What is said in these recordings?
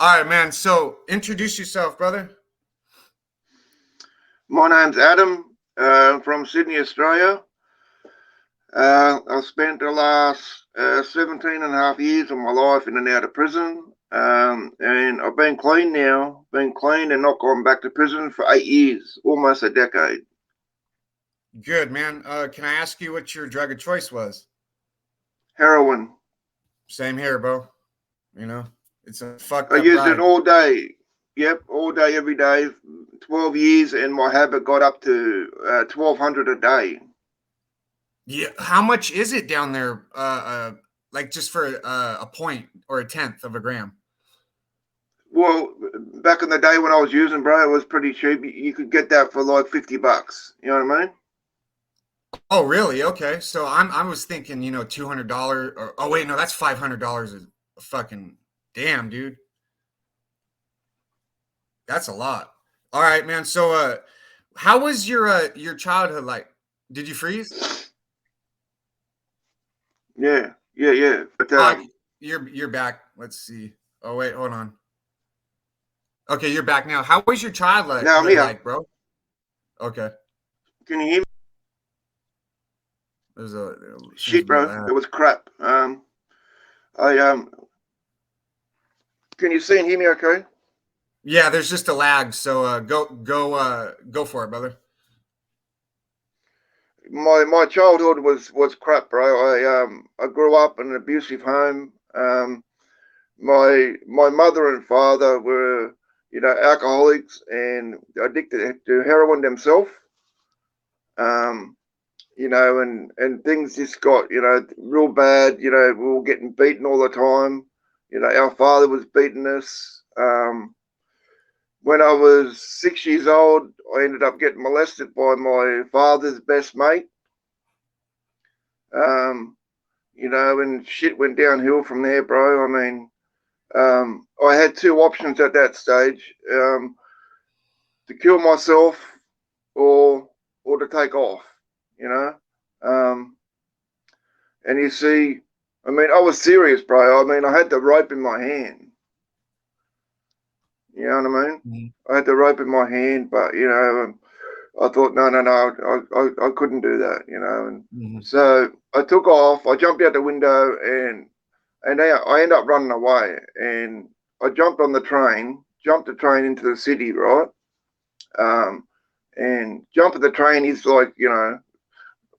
All right, man. So introduce yourself, brother. My name's Adam from Sydney, Australia. I've spent the last 17 and a half years of my life in and out of prison. And I've been clean now, been clean and not gone back to prison for 8 years, almost a decade. Good, man. Can I ask you what your drug of choice was? Heroin. Same here, bro. You know, it's a fucked I up used it ride. all day. Yep, all day, every day, 12 years, and my habit got up to 1,200 a day. Yeah. How much is it down there? Like just for a point or a tenth of a gram? Well, back in the day when I was using, bro, it was pretty cheap. You could get that for like $50. You know what I mean? Oh, really? Okay. So I was thinking, $200 or oh wait, no, that's $500 is a fucking damn, dude. That's a lot. All right, man. So how was your childhood like? Did you freeze? Yeah. But Uh, you're back. Let's see. Oh wait, hold on. Okay, you're back now. How was your childhood now I'm here. like, bro? Okay. Can you hear me? There seems to Shit, be a bro, it lag. was crap. I can you see and hear me? Okay. Yeah, there's just a lag. So go for it, brother. My childhood was crap, bro. I grew up in an abusive home. My mother and father were alcoholics and addicted to heroin themselves. Um, and things just got, real bad. We were getting beaten all the time. Our father was beating us. When I was 6 years old, I ended up getting molested by my father's best mate. Um, and shit went downhill from there, bro. I mean, I had two options at that stage: to kill myself or to take off. You know, um, and you see, I mean, I was serious, bro. I mean, I had the rope in my hand. You know what I mean? Mhm. I had the rope in my hand, but I thought, no, I couldn't do that. And Mhm. so I took off. I jumped out the window, and I ended up running away. And I jumped on the train, jumped the train into the city, right? Um, and jumping the train is like,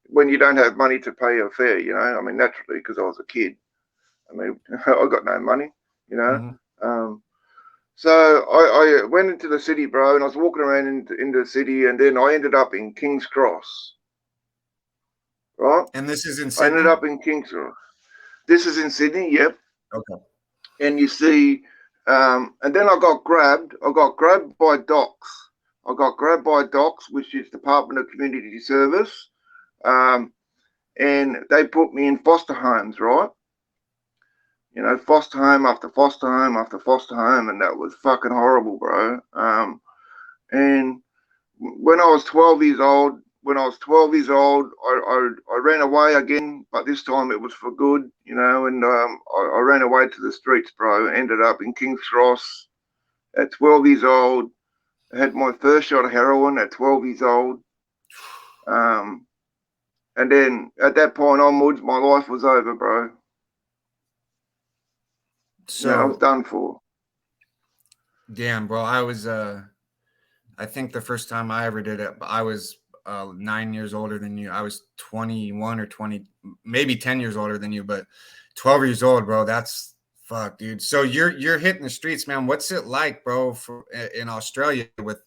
when you don't have money to pay a fare. I mean, naturally, because I was a kid. I mean, I got no money. You know. Mhm. Um, So I went into the city, bro, and I was walking around into the city, and then I ended up in King's Cross, right? And this is in I ended Sydney? up in King's Cross. This is in Sydney, yep. Okay. And you see, and then I got grabbed. I got grabbed by Docs. I got grabbed by Docs, which is Department of Community Service, um, and they put me in foster homes, right? Foster home after foster home after foster home, and that was fucking horrible, bro. And when I was 12 years old, I ran away again, but this time it was for good, and I ran away to the streets, bro. Ended up in King's Cross at 12 years old. I had my first shot of heroin at 12 years old. Um, and then at that point onwards, my life was over, bro. I was So done for. damn, bro. I think the first time I ever did it, I was 9 years older than you. I was 21 or 20, maybe 10 years older than you, but 12 years old, bro. That's fuck, dude. So you're hitting the streets, man. What's it like, bro, in Australia with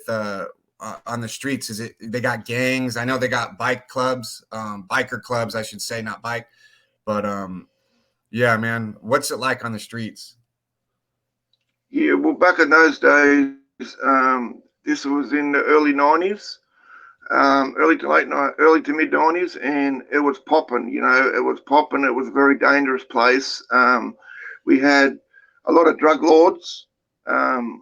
on the streets? Is it they got gangs? I know they got bike clubs, biker clubs, I should say, not bike, but yeah, man. What's it like on the streets? Yeah, well, back in those days, this was in the early 90s. Early to mid 90s, and it was popping. It was popping. It was a very dangerous place. We had a lot of drug lords, and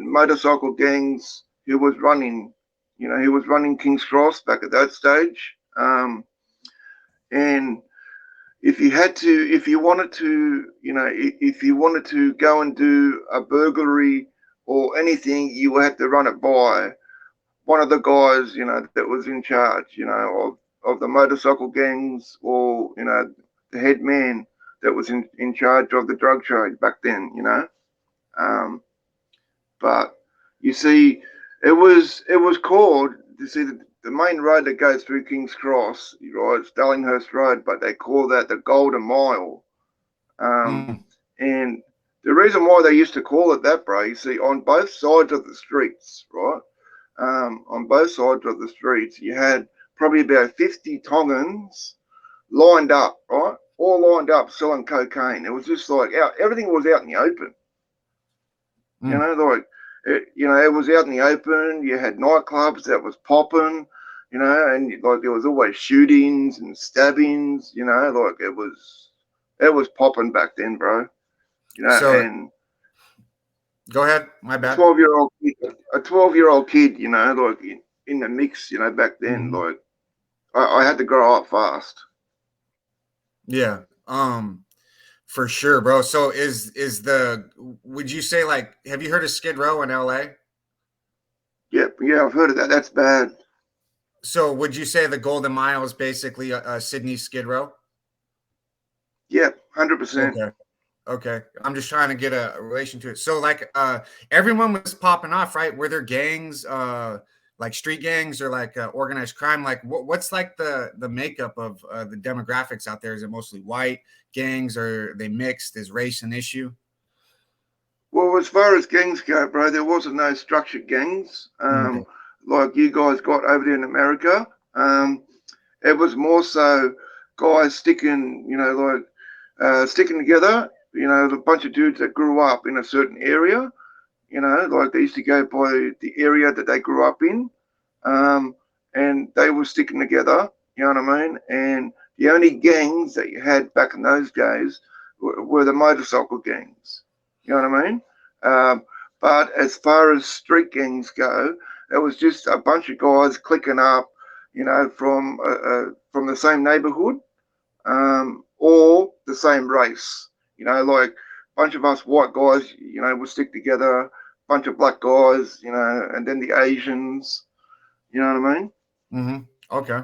motorcycle gangs who was running. He was running King's Cross back at that stage, and if you wanted to, if you wanted to go and do a burglary or anything, you had to run it by one of the guys, that was in charge, of the motorcycle gangs, or, the head man that was in charge of the drug trade back then. Um, but you see, it was called, you see, the main road that goes through King's Cross, right, Darlinghurst Road, but they call that the Golden Mile. Um, Mm. and the reason why they used to call it that, bro, you see, on both sides of the streets, right? On both sides of the streets, you had probably about 50 Tongans lined up, right? All lined up selling cocaine. It was just like everything was out in the open. Mm. Like it was out in the open. You had nightclubs that was popping, and like there was always shootings and stabbings. Like it was popping back then, bro. So And go ahead. My a bad. 12-year-old kid, like in the mix, back then, Mhm. like I had to grow up fast. Yeah. For sure, bro. So would you say, like, have you heard of Skid Row in LA? Yep, yeah, I've heard of that. That's bad. So would you say the Golden Mile is basically Sydney Skid Row? Yep, 100%. Okay. Okay. I'm just trying to get a relation to it. So like everyone was popping off, right? Were there gangs, like street gangs, or like organized crime? Like what's like the makeup of the demographics out there? Is it mostly white gangs, or are they mixed? Is race an issue? Well, as far as gangs go, bro, there wasn't no structured gangs, Okay. like you guys got over there in America. It was more so guys sticking together. A bunch of dudes that grew up in a certain area. Like they used to go by the area that they grew up in, um, and they were sticking together. You know what I mean? And the only gangs that you had back in those days were the motorcycle gangs. You know what I mean? Um, but as far as street gangs go, it was just a bunch of guys clicking up, from the same neighborhood, or the same race. Like a bunch of us white guys, would stick together. Bunch of black guys, and then the Asians. You know what I mean? Mm-hmm. Okay.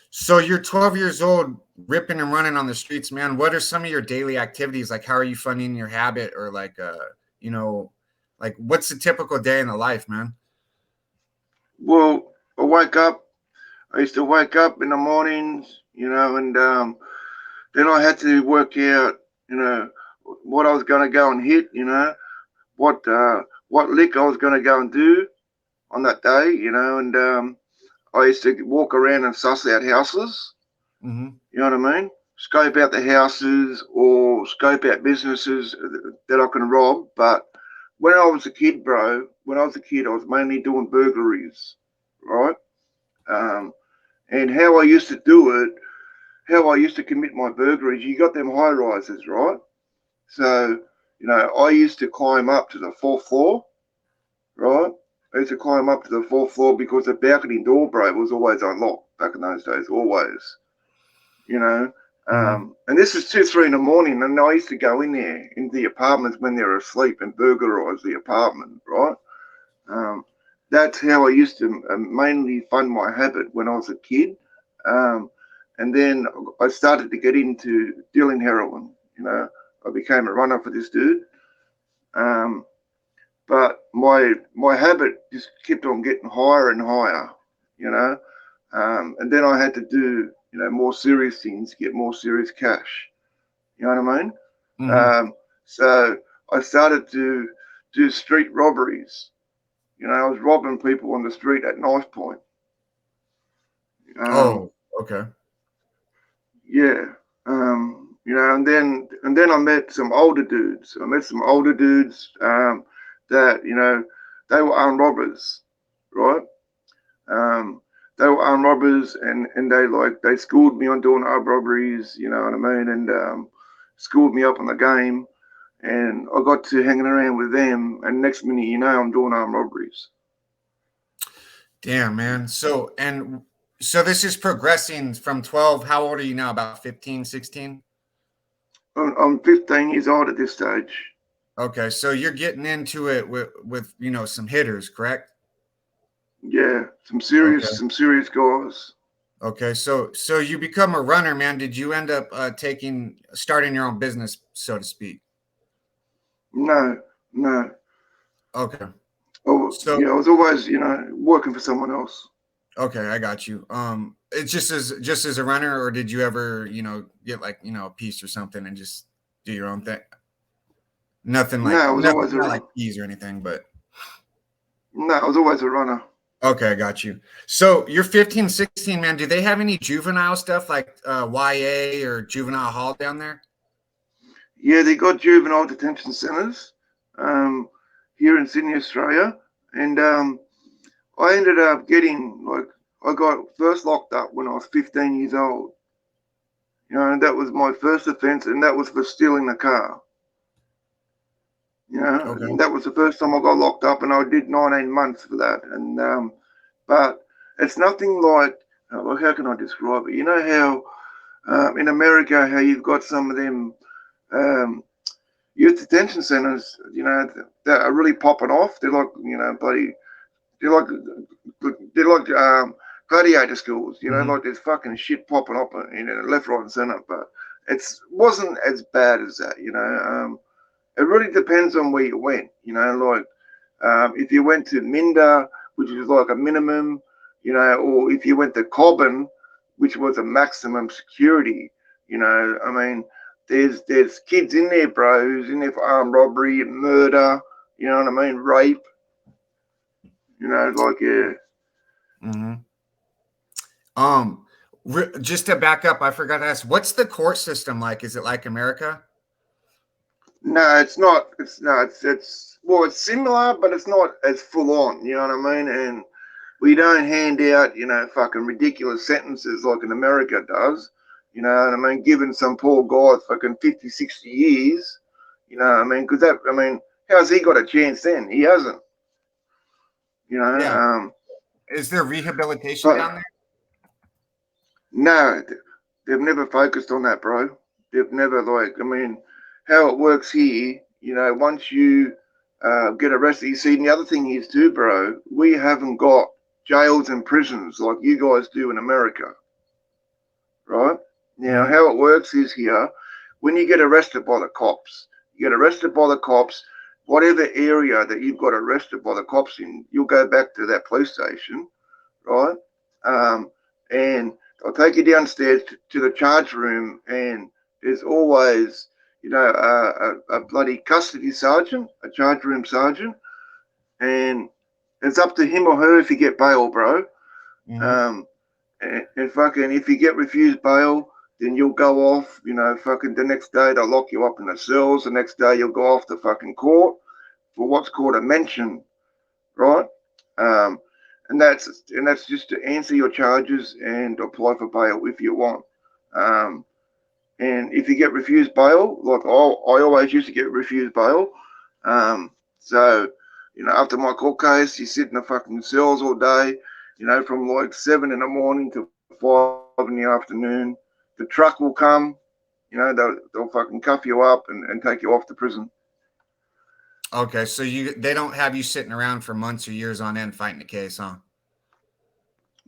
So you're 12 years old, ripping and running on the streets, man. What are some of your daily activities? Like, how are you funding your habit, or like, you know, like what's the typical day in the life, man? Well, I wake up. I used to wake up in the mornings, and then I had to work out, you know, what I was going to go and hit, what lick I was going to go and do on that day, and I used to walk around and suss out houses. Mm-hmm. You know what I mean? Scope out the houses or scope out businesses that I can rob. But when I was a kid, bro, I was mainly doing burglaries, right? Um, and how I used to commit my burglaries, you got them high rises, right? So, I used to climb up to the fourth floor, right? I used to climb up to the fourth floor because the balcony door, bro, was always unlocked back in those days, always. you know. Mm-hmm. And this was 2, 3 in the morning, and I used to go in there into the apartments when they were asleep and burglarise the apartment, right? Um, that's how I used to mainly fund my habit when I was a kid. Um, and then I started to get into dealing heroin. I became a runner for this dude. Um, but my habit just kept on getting higher and higher. You know, and then I had to do more serious things to get more serious cash. You know what I mean? Mm-hmm. So I started to do street robberies. I was robbing people on the street at knife point. Um, Oh, okay. yeah. And then I met some older dudes. That they were armed robbers, right? Um, they were armed robbers, and they schooled me on doing armed robberies. You know what I mean? And schooled me up on the game, and I got to hanging around with them. And next minute, I'm doing armed robberies. Damn, man. So, and So this is progressing from 12. How old are you now? About 15, 16? I'm 15 years old at this stage. Okay, so you're getting into it with some hitters, correct? Yeah, Okay. some serious guys. Okay, so you become a runner, man. Did you end up starting your own business, so to speak? No, no. Okay. You So know, I was always, you know, working for someone else. okay, I got you. It's just as a runner, or did you ever, get like, a piece or something and just do your own thing? Nothing No, like I was nothing always a not like runner. keys or anything, but No, I was always a runner. okay, I got you. So you're 15, 16, man. Do they have any juvenile stuff like YA or juvenile hall down there? Yeah, they got juvenile detention centres um, here in Sydney, Australia, and I ended up getting like I got first locked up when I was 15 years old. You know, and that was my first offence, and that was for stealing a car. You know, Okay. and that was the first time I got locked up, and I did 19 months for that. And but it's nothing like well, how can I describe it? You know how in America how you've got some of them um, youth detention centres, you know, that are really popping off. They're like, you know, bloody, they're like, they're like gladiator schools, you know, Hmm. like there's fucking shit popping up, you know, left, right, and centre. But it wasn't as bad as that, you know. It really depends on where you went, you know, like if you went to Minda, which is like a minimum, you know, or if you went to Cobbin, which was a maximum security, you know, I mean, there's kids in there, bro, who's in there for armed robbery, murder, you know what I mean, rape, you know, like yeah. Hmm. Um, just to back up, I forgot to ask, what's the court system like? Is it like America? No, it's not. It's no. It's well, it's similar, but it's not as full on. You know what I mean? And we don't hand out, you know, fucking ridiculous sentences like in America does. You know what I mean? Giving some poor guy fucking 50, 60 years. You know what I mean? Because that, I mean, how's he got a chance then? He hasn't. You know. Yeah. Is there rehabilitation But down there? no, they've never focused on that, bro. They've never like. I mean, how it works here. You know, once you get arrested, you see. And the other thing is too, bro. We haven't got jails and prisons like you guys do in America, right? Now, Hmm. how it works is here, when you get arrested by the cops, you get arrested by the cops, whatever area that you've got arrested by the cops in, you'll go back to that police station, right? And they'll take you downstairs to the charge room, and there's always, you know, a bloody custody sergeant, a charge room sergeant, and it's up to him or her if you get bail, bro. Hmm. Um, and fucking, if you get refused bail, then you'll go off, you know, fucking the next day they'll lock you up in the cells. The next day you'll go off to fucking court for what's called a mention, right? Um, and that's just to answer your charges and apply for bail if you want. Um, and if you get refused bail, like I always used to get refused bail. So, you know, after my court case, you sit in the fucking cells all day, you know, from like 7 in the morning to 5 in the afternoon. The truck will come, you know, they'll fucking cuff you up and take you off to prison. Okay, so they don't have you sitting around for months or years on end fighting a case, huh?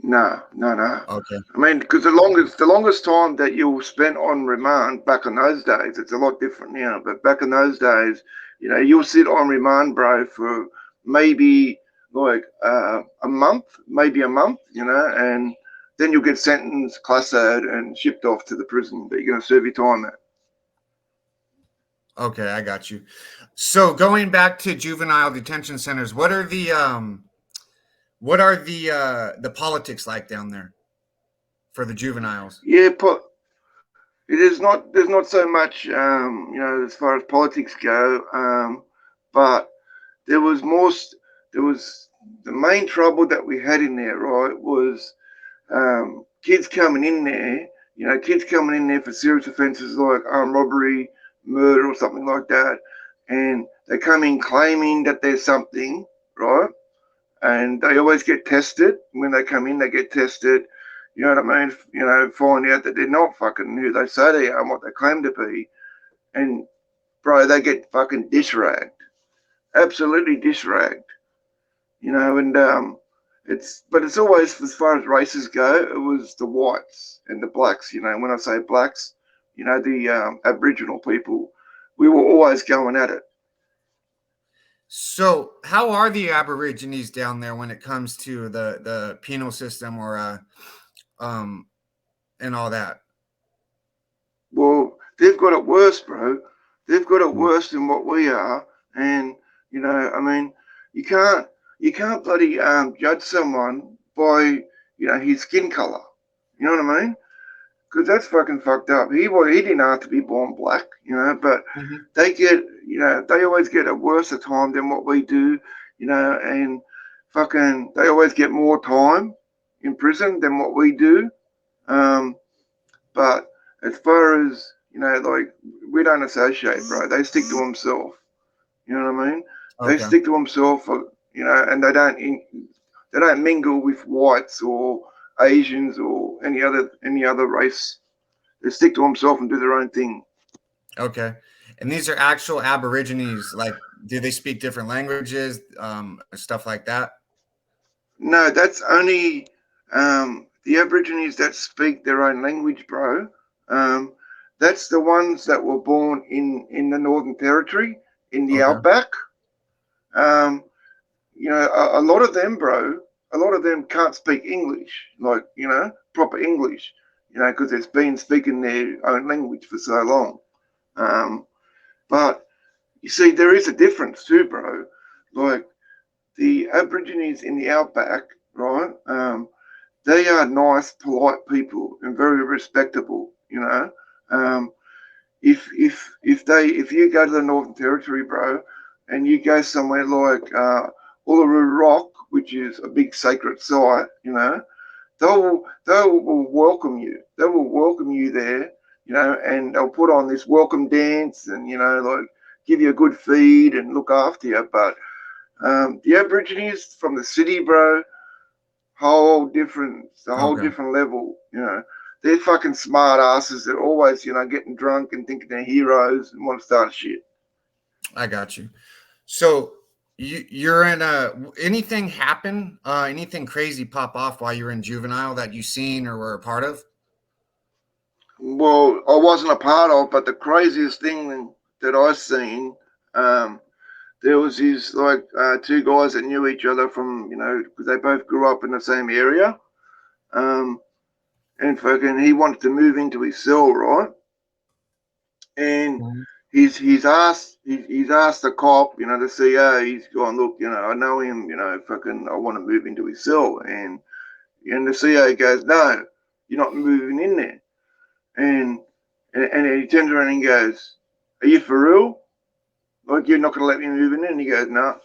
No, no, no. Okay. I mean, because the longest time that you spent on remand back in those days, it's a lot different now. But back in those days, you know, you'll sit on remand, bro, for maybe like maybe a month, you know, and then you'll get sentenced, classoed, and shipped off to the prison that you're going to serve your time at. Okay, I got you. So going back to juvenile detention centers, what are the politics like down there for the juveniles? Yeah, it is not. There's not so much, you know, as far as politics go, but there was more. There was the main trouble that we had in there, right? Was kids coming in there. You know, kids coming in there for serious offences like armed robbery, murder, or something like that, and they come in claiming that there's something, right? And they always get tested when they come in. They get tested. You know what I mean? You know, find out that they're not fucking who they say they are and what they claim to be. And, bro, they get fucking dish-ragged. Absolutely dish-ragged. You know, and but it's always, as far as races go, it was the whites and the blacks. You know, when I say blacks, you know, the Aboriginal people, we were always going at it. So, how are the Aborigines down there when it comes to the penal system or um and all that? Well, they've got it worse, bro. They've got it worse than what we are. And, you know, I mean, you can't you can't bloody judge someone by, you know, his skin color. You know what I mean? Because that's fucking fucked up. He didn't have to be born black, you know, but Mhm. they get, you know, they always get a worse time than what we do, you know, and fucking they always get more time in prison than what we do. Um, but as far as, you know, like, we don't associate, bro. They stick to themselves. You know what I mean? They Okay. stick to themselves, you know, and they don't mingle with whites or Asians or any other race. They stick to themselves and do their own thing. Okay. And these are actual Aborigines. Like, do they speak different languages, stuff like that? No, that's only the Aborigines that speak their own language, bro. Um, that's the ones that were born in the Northern Territory, in the Okay. outback. Um, you know, a lot of them, bro, a lot of them can't speak English, like, you know, proper English, you know, because they've been speaking their own language for so long. Um, but you see, there is a difference too, bro. Like, the Aborigines in the outback, right? They are nice, polite people and very respectable. You know, um, if you go to the Northern Territory, bro, and you go somewhere like Uluru Rock, which is a big sacred site, you know, they will welcome you. They will welcome you there, you know, and they'll put on this welcome dance and, you know, like, give you a good feed and look after you. But the Aborigines from the city, bro, it's a whole Okay. different level, you know. They're fucking smart asses. They're always, you know, getting drunk and thinking they're heroes and want to start shit. I got you. So you're in a anything happen? Anything crazy pop off while you were in juvenile that you seen or were a part of? Well, I wasn't a part of, but the craziest thing that I seen, um, there was these like two guys that knew each other from, you know, because they both grew up in the same area. Um, and fucking, he wanted to move into his cell, right? And Mhm. he's asked the cop, you know, the CO. He's gone, look, you know, I know him, you know, fucking, I want to move into his cell, and the CO goes, no, you're not moving in there, and and he turns around and goes, are you for real? Like, you're not going to let me move in there? And he goes, no.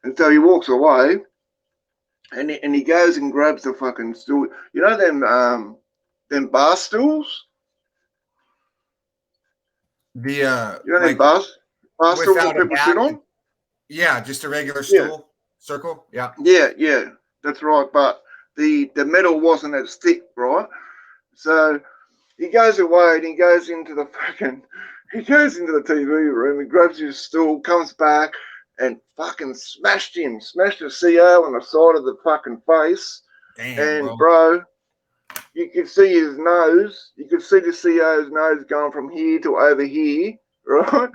And so he walks away, and he goes and grabs the fucking stool. You know them bar stools. The You know them like bar stools that without a people sit back. on. Yeah, just a regular Yeah, stool circle. Yeah. yeah, that's right. But the metal wasn't as thick, right? So he goes away and he goes into the TV room, he grabs his stool, comes back and fucking smashed the CO on the side of the fucking face. Damn, And, bro. bro, you could see his nose. You could see the CO's nose going from here to over here, right?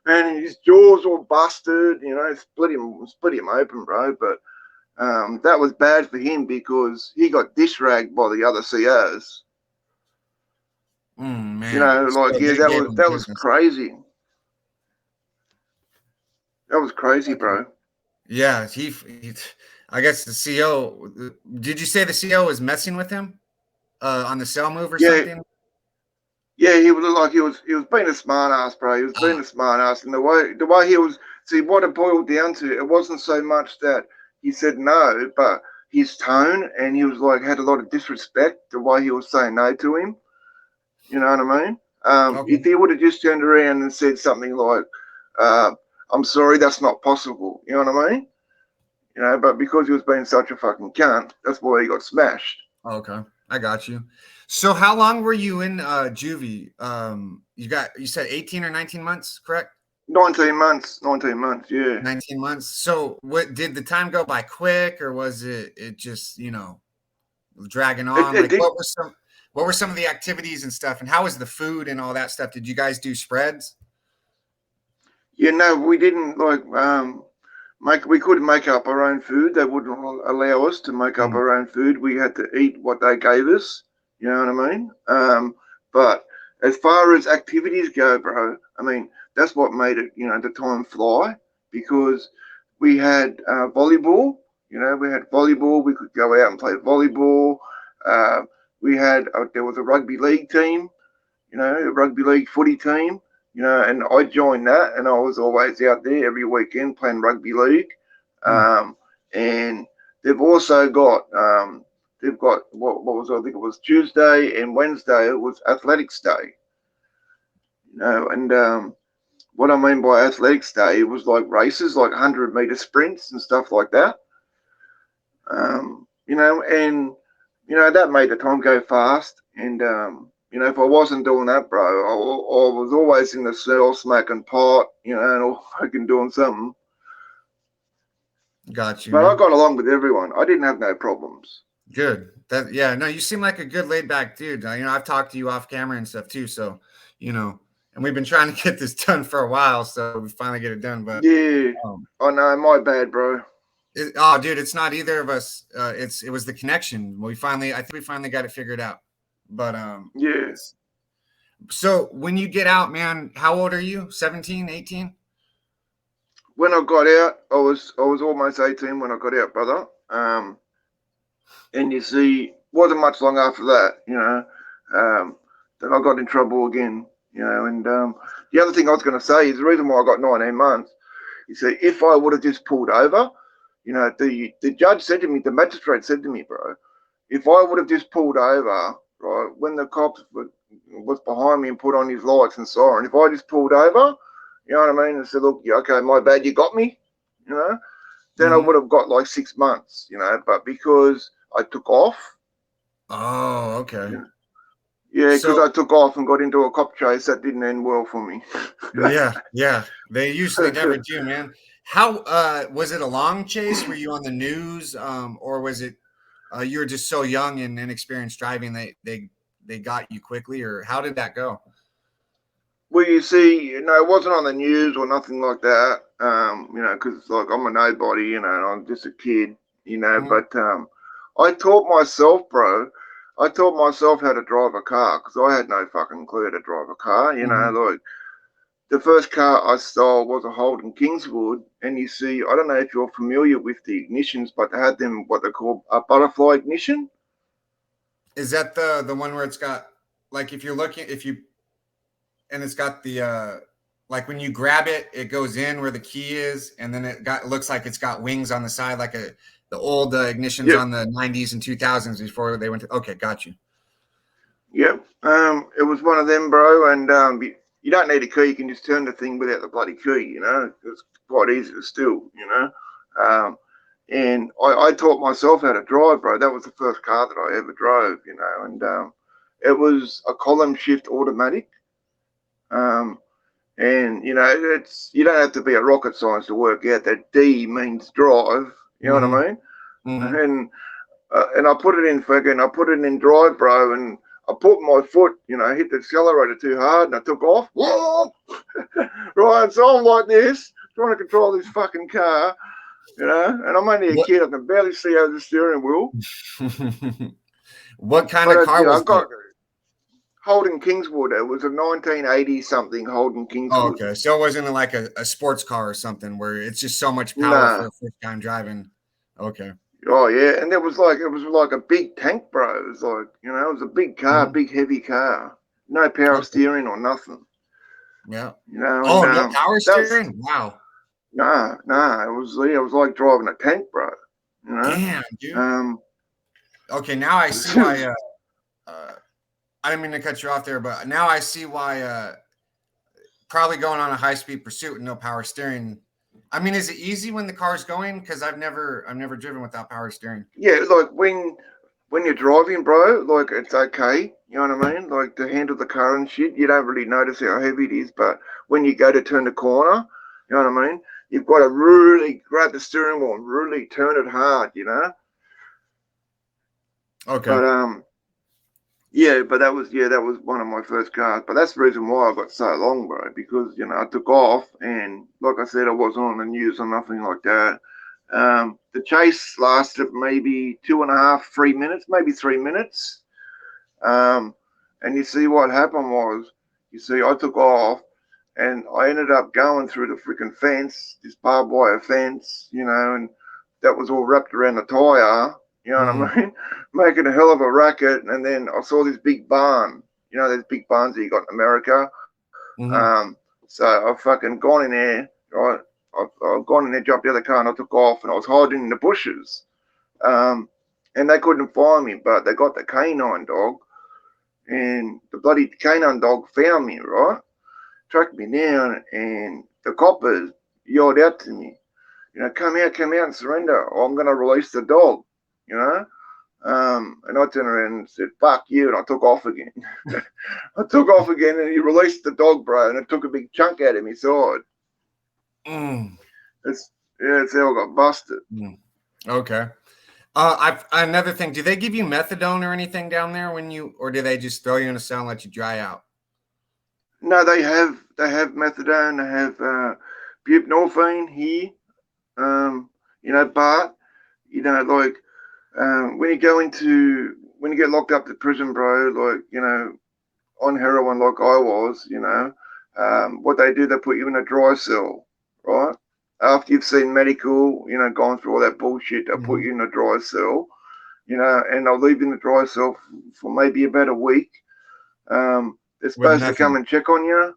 And his jaws all busted, you know, split him open, bro. But that was bad for him because he got dish ragged by the other COs. You Man. know, like, So yeah, they gave him that was business. crazy. That was crazy, Okay. bro. Yeah, I guess the CO. Did you say the CO was messing with him on the cell move or Yeah, something? yeah, he was like he was being a smart ass, bro. He was being Ah, a smart ass, and the way he was. See, what it boiled down to, it wasn't so much that he said no, but his tone, and he was like had a lot of disrespect the way he was saying no to him. You know what I mean? okay. If he would have just turned around and said something like, uh, "I'm sorry, that's not possible," you know what I mean? You know, but because he was being such a fucking cunt, that's why he got smashed. Okay. I got you. So how long were you in juvie? You said 18 or 19 months, correct? 19 months. 19 months. Yeah. 19 months. So what did the time go by quick, or was it just, dragging It, on? it Like did. what were some of the activities and stuff, and how was the food and all that stuff? Did you guys do spreads? Yeah. No, we didn't like we couldn't make up our own food. They wouldn't allow us to make up Mm, our own food. We had to eat what they gave us. You know what I mean? But as far as activities go, bro, I mean that's what made it. The time fly because we had volleyball. We had volleyball. We could go out and play volleyball. Uh, we had there was a rugby league team. A rugby league footy team, and I joined that, and I was always out there every weekend playing rugby league. mm. And they've got what was I think it was Tuesday and Wednesday it was athletics day, and what I mean by athletics day, it was like races, like 100-meter sprints and stuff like that. And that made the time go fast. And if I wasn't doing that, bro, I was always in the cell smoking pot, and all fucking doing something. Got you, But I man. got along with everyone. I didn't have no problems. Good. Yeah, no, you seem like a good laid back dude. I've talked to you off camera and stuff too. So, and we've been trying to get this done for a while, so we finally get it done. But Yeah, um, I know, my bad, bro. oh, dude, it's not either of us. It was the connection. I think we finally got it figured out. But Yeah. so when you get out, man, how old are you? 17, 18? When I got out, I was almost 18 when I got out, brother. And you see, wasn't much long after that, that I got in trouble again, And the other thing I was going to say is the reason why I got 19 months. You see, if I would have just pulled over, the judge said to me, the magistrate said to me, bro, if I would have just pulled over, right, when the cops was behind me and put on his lights and siren, if I just pulled over, you know what I mean, and said, look, okay, my bad, you got me, you know, then I Mm-hmm. would have got like 6 months, but because I took off, Oh, okay. yeah, because So I took off and got into a cop chase, that didn't end well for me. yeah, they usually never do, man. How was it a long chase? Were you on the news, or was it you were just so young and inexperienced driving they got you quickly, or how did that go? Well, you see, it wasn't on the news or nothing like that, because like I'm a nobody, and I'm just a kid, Mhm. but I taught myself, bro. I taught myself how to drive a car because I had no fucking clue how to drive a car, Mhm. like the first car I stole was a Holden Kingswood, and you see, I don't know if you're familiar with the ignitions, but they had them what they call a butterfly ignition. Is that the one where it's got, like, if you and it's got the like when you grab it, it goes in where the key is, and then it looks like it's got wings on the side, like the old ignitions Yep, on the 90s and 2000s before they went to. Okay, got you. yep. It was one of them, bro, and you don't need a key. You can just turn the thing without the bloody key. It's quite easy to steal. And I taught myself how to drive, bro. That was the first car that I ever drove. And it was a column shift automatic. Um, And it's you don't have to be a rocket science to work out that D means drive. You know what Mm-hmm. I mean? Mm-hmm. And I put it in drive, bro, and I put my foot, hit the accelerator too hard, and I took off. Whoa! Right, so I'm like this, trying to control this fucking car, and I'm only a What kid. I can barely see over the steering wheel. what kind But of car I was it? got Holden Kingswood. It was a 1980 something Holden Oh, Kingswood. okay. So it wasn't like a sports car or something where it's just so much power for Nah. a first time driving. Okay. Oh yeah, and it was like a big tank, bro. It was like it was a big car, Mhm. big heavy car, no power Okay. steering or nothing. Yeah. And Oh, no power that's steering? Wow. nah. It was like driving a tank, bro. You know, Damn, dude. um, Okay, now I it see why was, uh I didn't mean to cut you off there, but now I see why probably going on a high speed pursuit with no power steering. I mean, is it easy when the car's going? Because I've never driven without power steering. yeah, like when you're driving, bro, like it's okay. You know what I mean? Like to handle the car and shit, you don't really notice how heavy it is. But when you go to turn the corner, you know what I mean? You've got to really grab the steering wheel and really turn it hard, you know? Okay. But yeah, but that was one of my first cars. But that's the reason why I got so long, bro, because I took off and like I said, I wasn't on the news or nothing like that. The chase lasted maybe 2.5, 3 minutes, maybe 3 minutes. Um, and you see what happened was, you see, I took off and I ended up going through the freaking fence, this barbed wire fence, and that was all wrapped around the tire, you know Mm-hmm. what I mean? Making a hell of a racket. And then I saw this big barn, those big barns that you got in America. Mm-hmm. So I've fucking gone in there, right? I've gone in there, jumped the other car, and I took off, and I was hiding in the bushes. Um, and they couldn't find me, but they got the canine dog, and the bloody canine dog found me, right? Tracked me down, and the coppers yelled out to me, come out and surrender, or I'm going to release the dog, you know? And I turned around and said, fuck you, and I took off again. I took off again, and he released the dog, bro, and it took a big chunk out of my side. Mm. It's how I got busted. Mm. Okay. Another thing. Do they give you methadone or anything down there or do they just throw you in a cell and let you dry out? No, they have methadone, they have buprenorphine here. But like when you get locked up to prison, bro, like on heroin, like I was, what they do, they put you in a dry cell, right? After you've seen medical, gone through all that bullshit, they'll put Mm-hmm. you in a dry cell, and they'll leave you in the dry cell for maybe about a week. They're With supposed to come nothing. and check on you.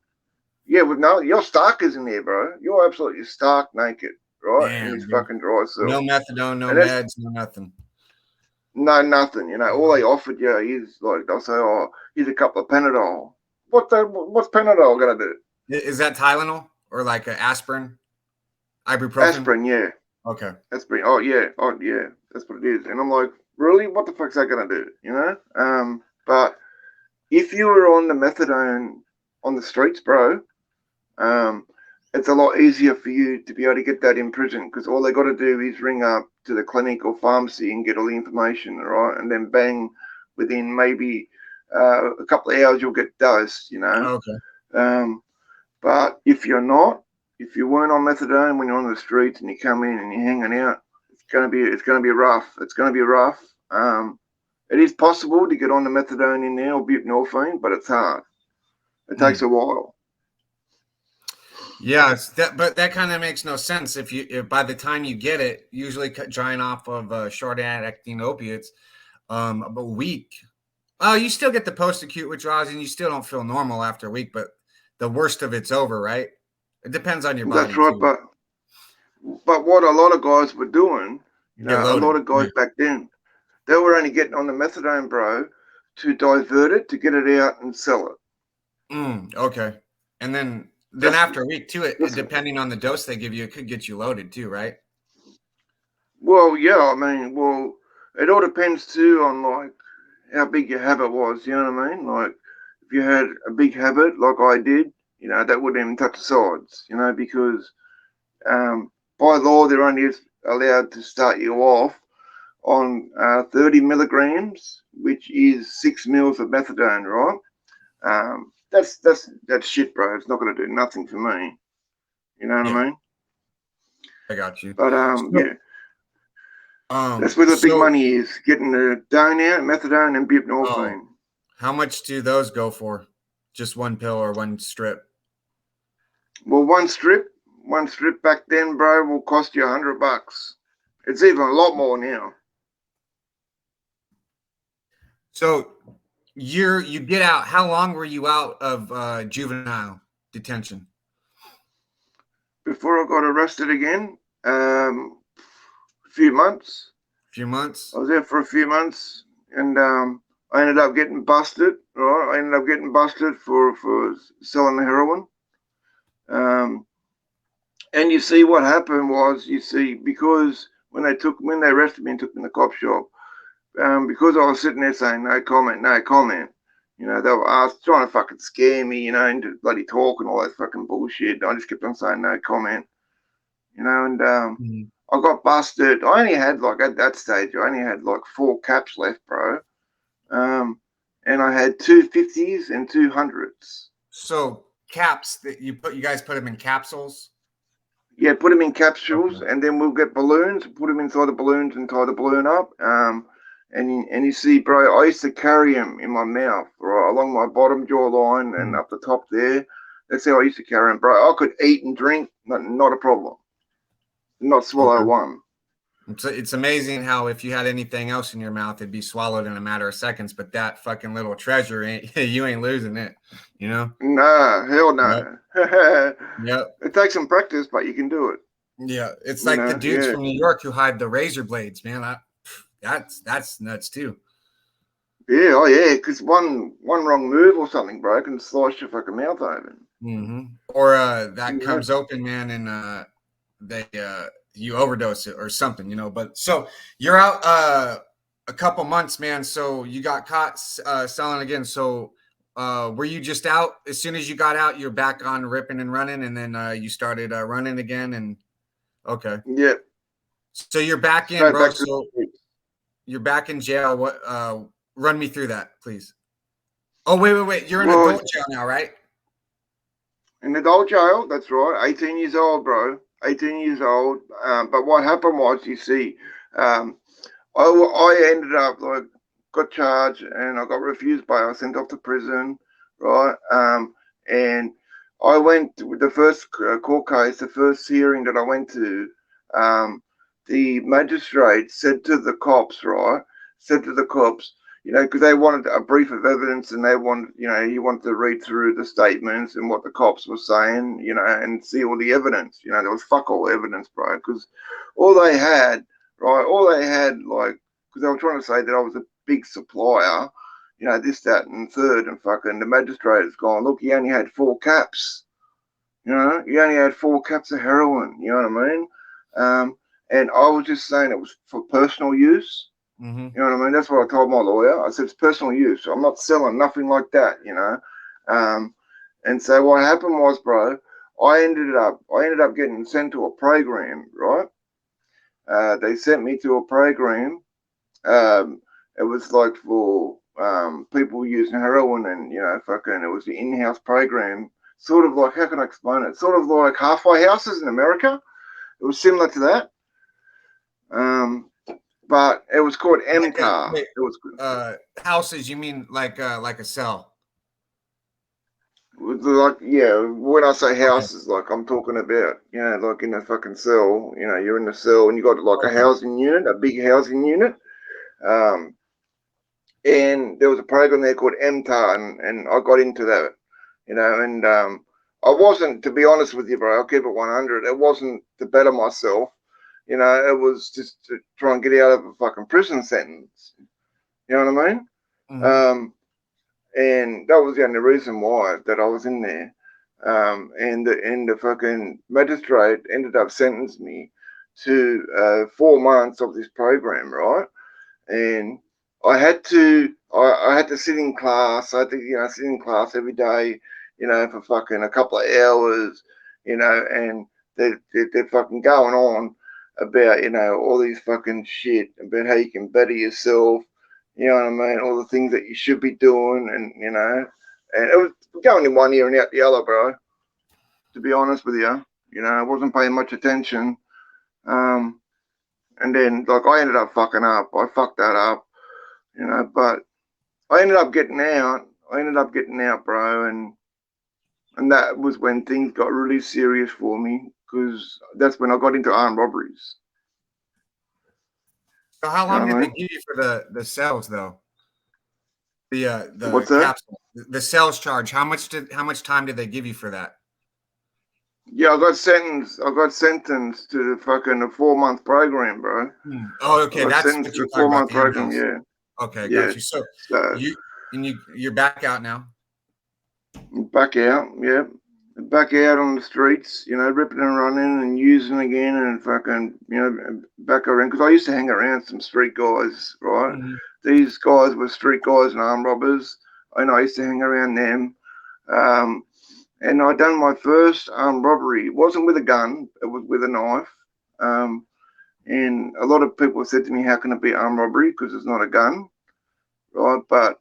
Yeah, with no, you're stark is in there, bro. You're absolutely stark naked, right, in this Damn, dude. fucking dry No cell. methadone, no And that's meds, no nothing. no nothing. All they offered you is like they'll say, "Oh, here's a couple of Panadol." What's Panadol gonna do? Is that Tylenol or like aspirin, ibuprofen? Aspirin, yeah, Okay. aspirin. Oh yeah, that's what it is. And I'm like, really? What the fuck's that gonna do? But if you were on the methadone on the streets, bro, um, it's a lot easier for you to be able to get that in prison because all they got to do is ring up to the clinic or pharmacy and get all the information, right? And then bang, within maybe a couple of hours, you'll get dosed. Okay. Um, but if you weren't on methadone when you're on the streets and you come in and you're hanging out, it's gonna be rough. It's gonna be rough. It is possible to get on the methadone in there or buprenorphine, but it's hard. It takes Mm. a while. Yeah, but that kind of makes no sense if by the time you get it, usually drying off of short-acting opiates, a week. Oh, you still get the post-acute withdrawals, and you still don't feel normal after a week, but the worst of it's over, right? It depends on your That's body right, too. but what a lot of guys were doing, Get a loaded. lot of Yeah. guys back then, they were only getting on the methadone, bro, to divert it, to get it out and sell it. Okay. And then That's after a week too, that's depending on the dose they give you, it could get you loaded too, right? well, yeah. I mean, well, it all depends too on like how big your habit was. You know what I mean? Like if you had a big habit, like I did, that wouldn't even touch the sides. Because by law they're only allowed to start you off on 30 milligrams, which is 6 mils of methadone, right? That's shit, bro. It's not going to do nothing for me. You know what Yeah, I mean? I got you. But So, yeah, that's where the big so money is: getting the done out, methadone, and oh, buprenorphine. how much do those go for? Just one pill or one strip? Well, one strip back then, bro, will cost you $100. It's even a lot more now. So you get out. How long were you out of juvenile detention? Before I got arrested again, a few months. A few months. I was there for a few months, and I ended up getting busted. Right, I ended up getting busted for selling the heroin. Um, and you see what happened was, because when they arrested me and took me in the cop shop, because I was sitting there saying no comment, no comment. You know, they were trying to fucking scare me, you know, into bloody talk and all that fucking bullshit. I just kept on saying no comment, you know, and Mhm. I got busted. I only had like at that stage, I only had like 4 caps left, bro. And I had 250s and 200s. So caps that you guys put them in capsules. Yeah, put them in capsules, Okay. and then we'll get balloons. Put them inside the balloons and tie the balloon up. And you see, bro, I used to carry them in my mouth, right, along my bottom jawline and Mhm. up the top there. That's how I used to carry them, bro. I could eat and drink, not a problem. Not swallow Okay. one. It's amazing how if you had anything else in your mouth, it'd be swallowed in a matter of seconds. But that fucking little treasure, you ain't losing it. You know. Nah, hell Yep. no. Yep. It takes some practice, but you can do it. Yeah. It's You like the know, dudes yeah. from New York who hide the razor blades, man. That's nuts too. Yeah, oh yeah, because one wrong move or something, bro, can slice your fucking mouth open. Or that Yeah. comes open, man, and they you overdose it or something, you know. But so you're out a couple months, man. So you got caught selling again. So were you just out as soon as you got out? You're back on ripping and running, and then you started running again. And okay, Yeah. so you're back in, Straight bro. back to So the you're back in jail. What? Run me through that, please. Oh wait. You're in well, adult jail now, right? in adult jail, that's right. 18 years old, bro. 18 years old. But what happened was, you see, um, I ended up like got charged and I got refused bail, sent off to prison, right? And I went with the first court case, the first hearing that I went to. Um, the magistrate said to the cops, right? Said to the cops, you know, because they wanted a brief of evidence and they wanted, you know, he wanted to read through the statements and what the cops were saying, you know, and see all the evidence. You know, there was fuck all evidence, bro, because all they had, right, all they had, like, because they were trying to say that I was a big supplier, you know, this, that, and third, and fucking the magistrate has gone, look, he only had 4 caps, you know, he only had 4 caps of heroin, you know what I mean? And I was just saying it was for personal use. Mm-hmm. You know what I mean? That's what I told my lawyer. I said it's personal use. I'm not selling nothing like that, you know. Um, and so what happened was, bro, I ended up getting sent to a program, right? They sent me to a program. Um, it was like for people using heroin and, you know, fucking, it was the in-house program. Sort of like, how can I explain it? Sort of like halfway houses in America. It was similar to that. Um, but it was called Like a MTAR. wait, It was houses, you mean like a cell? like, yeah, when I say Okay. houses, like I'm talking about, you know, like in a fucking cell, you know, you're in the cell and you got like a Okay. housing unit, a big housing unit. Um, and there was a program there called MTAR, and I got into that, you know, and I wasn't, to be honest with you, bro, I'll keep it 100. It wasn't to better myself, you know, it was just to try and get out of a fucking prison sentence. You know what I mean? Mhm. Um, and that was the only reason why that I was in there. And the fucking magistrate ended up sentencing me to 4 months of this program, right? And I had to sit in class. I had to, you know, sit in class every day, you know, for fucking a couple of hours, you know, and they're fucking going on about, you know, all these fucking shit about how you can better yourself, you know what I mean, all the things that you should be doing, and you know, and it was going in one ear and out the other, bro. To be honest with you know, I wasn't paying much attention. Um, and then like I ended up fucking up. I fucked that up, you know, but I ended up getting out. I ended up getting out, bro, and that was when things got really serious for me because that's when I got into armed robberies. So how You know long what did I they mean? give you for the cells though? The What's that? capsule, the sales charge. How much time did they give you for that? Yeah, I got sentenced. I got sentenced to the fucking a 4 month program, bro. Oh, I okay, got that's sentenced what to you're a talking four about, month the M program. house. Yeah, Okay, yeah. got you. So So you're back out now. back out. Yeah. back out on the streets, ripping and running and using again and fucking, back around. Because I used to hang around some street guys, right? Mhm. These guys were street guys and armed robbers, and I used to hang around them. Um, and I done my first armed robbery. It wasn't with a gun; it was with a knife. Um, and a lot of people said to me, "How can it be armed robbery? Because it's not a gun, right?" But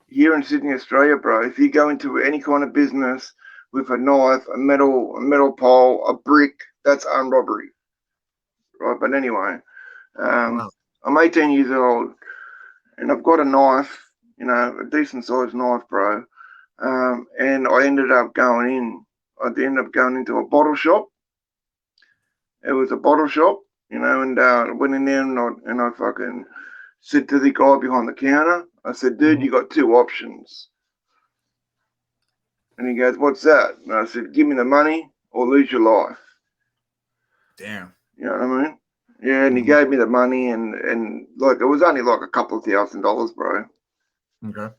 here in Sydney, Australia, bro, if you go into any kind of business with a knife, a metal pole, a brick, that's armed robbery, right? But anyway, um, Wow. I'm 18 years old and I've got a knife, a decent sized knife, bro. And I ended up going in. I ended up going into a bottle shop. It was a bottle shop, and I went in there and I fucking said to the guy behind the counter, I said, dude, Mhm. you got two options. And he goes, what's that? And I said, give me the money or lose your life. Damn. You know what I mean? Yeah, and he Mhm. gave me the money and like it was only like a couple of $1,000, bro. Okay.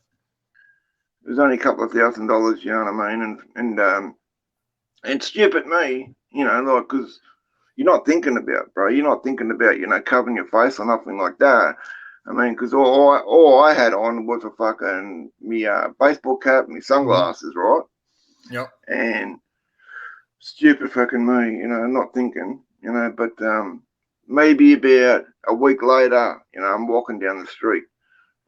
It was only a couple of $1,000, you know what I mean? And stupid me, like because you're not thinking about, bro. You're not thinking about, covering your face or nothing like that. I mean, because all I had on was a fucking me baseball cap, me Mhm. sunglasses, right? Yep. And stupid fucking me, not thinking, but maybe about a week later, I'm walking down the street.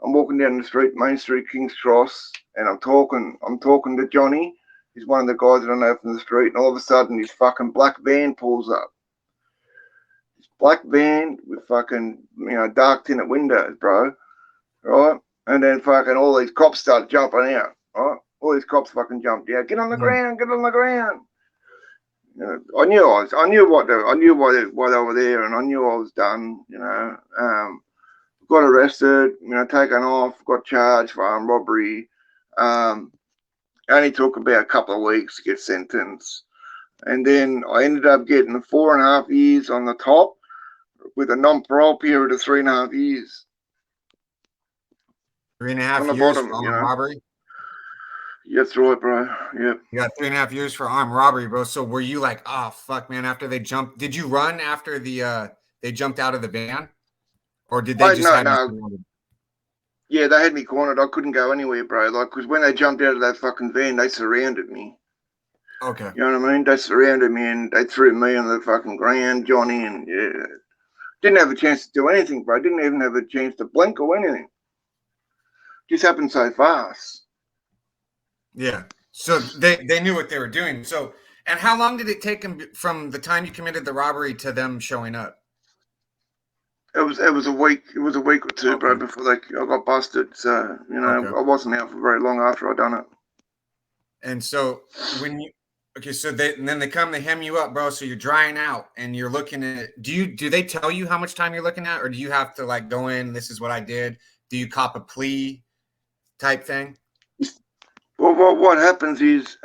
I'm walking down the street, Main Street, King's Cross, and I'm talking to Johnny. He's one of the guys that I know from the street, and all of a sudden his fucking black van pulls up. His black van with fucking, dark tinted windows, bro, right? And then fucking all these cops start jumping out, right? All these cops fucking jumped out. Get on the Mhm. ground, get on the ground. I knew why they were there, and I knew I was done. Got arrested, taken off, got charged for armed robbery. Um, only took about a couple of weeks to get sentenced, and then I ended up getting 4.5 years on the top with a non-parole period of 3.5 years Three and a on half the years for bottom. armed robbery. That's right, bro. Yep. You got 3.5 years for armed robbery, bro. So were you like, oh fuck, man? After they jumped, did you run after they jumped out of the van, or did they I just no have you no. surrounded? Yeah, they had me cornered. I couldn't go anywhere, bro. Like, because when they jumped out of that fucking van, they surrounded me. Okay. You know what I mean? They surrounded me and they threw me on the fucking ground, Johnny, and yeah. Didn't have a chance to do anything, bro. Didn't even have a chance to blink or anything. Just happened so fast. Yeah. So they knew what they were doing. So and how long did it take them from the time you committed the robbery to them showing up? It was a week. It was a week or two, bro, Okay. before I got busted. So Okay. I wasn't out for very long after I done it. And so when you okay, so and then they come, they hem you up, bro. So you're drying out and you're looking at do they tell you how much time you're looking at, or do you have to like go in, this is what I did? Do you cop a plea type thing? Well, what happens is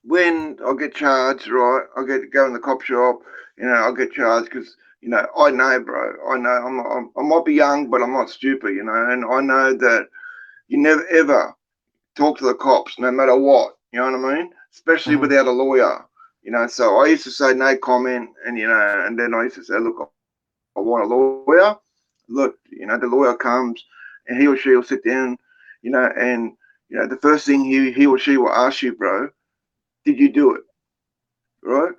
when I get charged, right? I get to go in the cop shop. I get charged because I know, bro. I know I might be young, but I'm not stupid. And I know that you never ever talk to the cops, no matter what. You know what I mean? Especially Mhm. without a lawyer. So I used to say no comment, and then I used to say, look, I want a lawyer. Look, the lawyer comes, and he or she will sit down, and the first thing he or she will ask you, bro, did you do it? Right?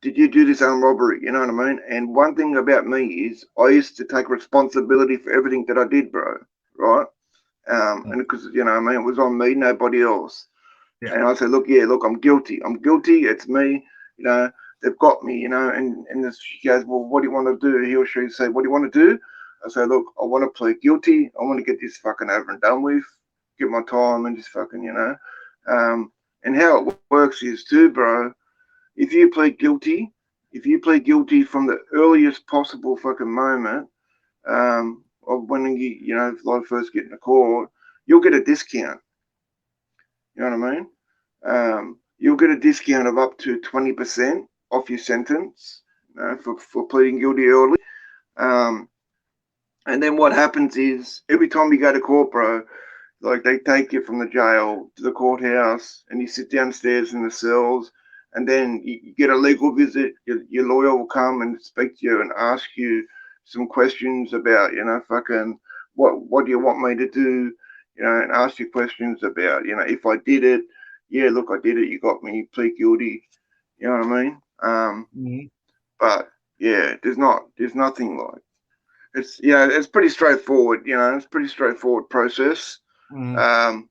Did you do this armed robbery? You know what I mean? And one thing about me is I used to take responsibility for everything that I did, bro. Right? And because I mean, it was on me, nobody else. Yeah. And I said, look, yeah, look, I'm guilty. I'm guilty. It's me. They've got me. And this, she goes, well, what do you want to do? He or she say, what do you want to do? I say, look, I want to plead guilty. I want to get this fucking over and done with. Get my time and just fucking, And how it works is too, bro. If you plead guilty, from the earliest possible fucking moment of when like first get into court, you'll get a discount. You know what I mean? You'll get a discount of up to 20% off your sentence for pleading guilty early. Um, and then what happens is every time you go to court, bro, Like they take you from the jail to the courthouse, and you sit downstairs in the cells, and then you get a legal visit. Your lawyer will come and speak to you and ask you some questions about, fucking what do you want me to do, and ask you questions about, if I did it. Yeah, look, I did it. You got me. Plead guilty. You know what I mean? Mhm. But yeah, there's nothing like it's. It's pretty straightforward. It's a pretty straightforward process. Mhm. Um,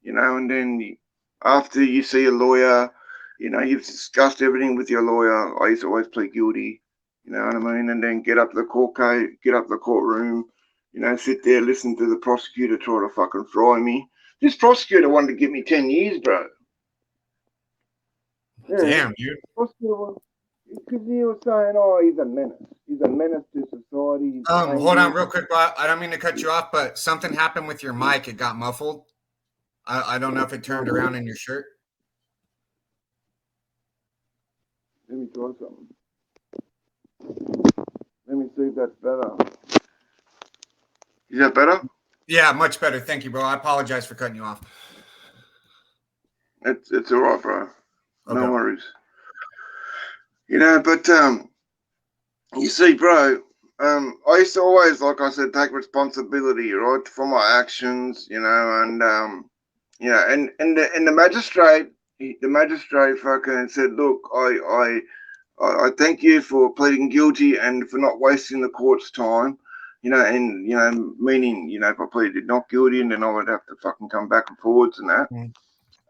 and then after you see a lawyer, you've discussed everything with your lawyer. I used to always plead guilty, you know what I mean, and then get up to the get up to the courtroom, sit there, listen to the prosecutor try to fucking fry me. This prosecutor wanted to give me 10 years, bro. Yeah, Damn, dude. prosecutor, because he was saying, oh, he's a menace. He's a menace to society. He's Hold on dangerous. real quick, bro. I don't mean to cut you off, but something happened with your mic. It got muffled. I don't know if it turned around in your shirt. Let me try something. Let me see if that's better. Is that better? Yeah, much better. Thank you, bro. I apologize for cutting you off. It's all right, bro. No Okay. worries. But you see, bro, I used to always, like I said, take responsibility, right, for my actions, and the magistrate fucking said, look, I thank you for pleading guilty and for not wasting the court's time, and meaning, if I pleaded not guilty, and then I would have to fucking come back and forwards and that. Mhm.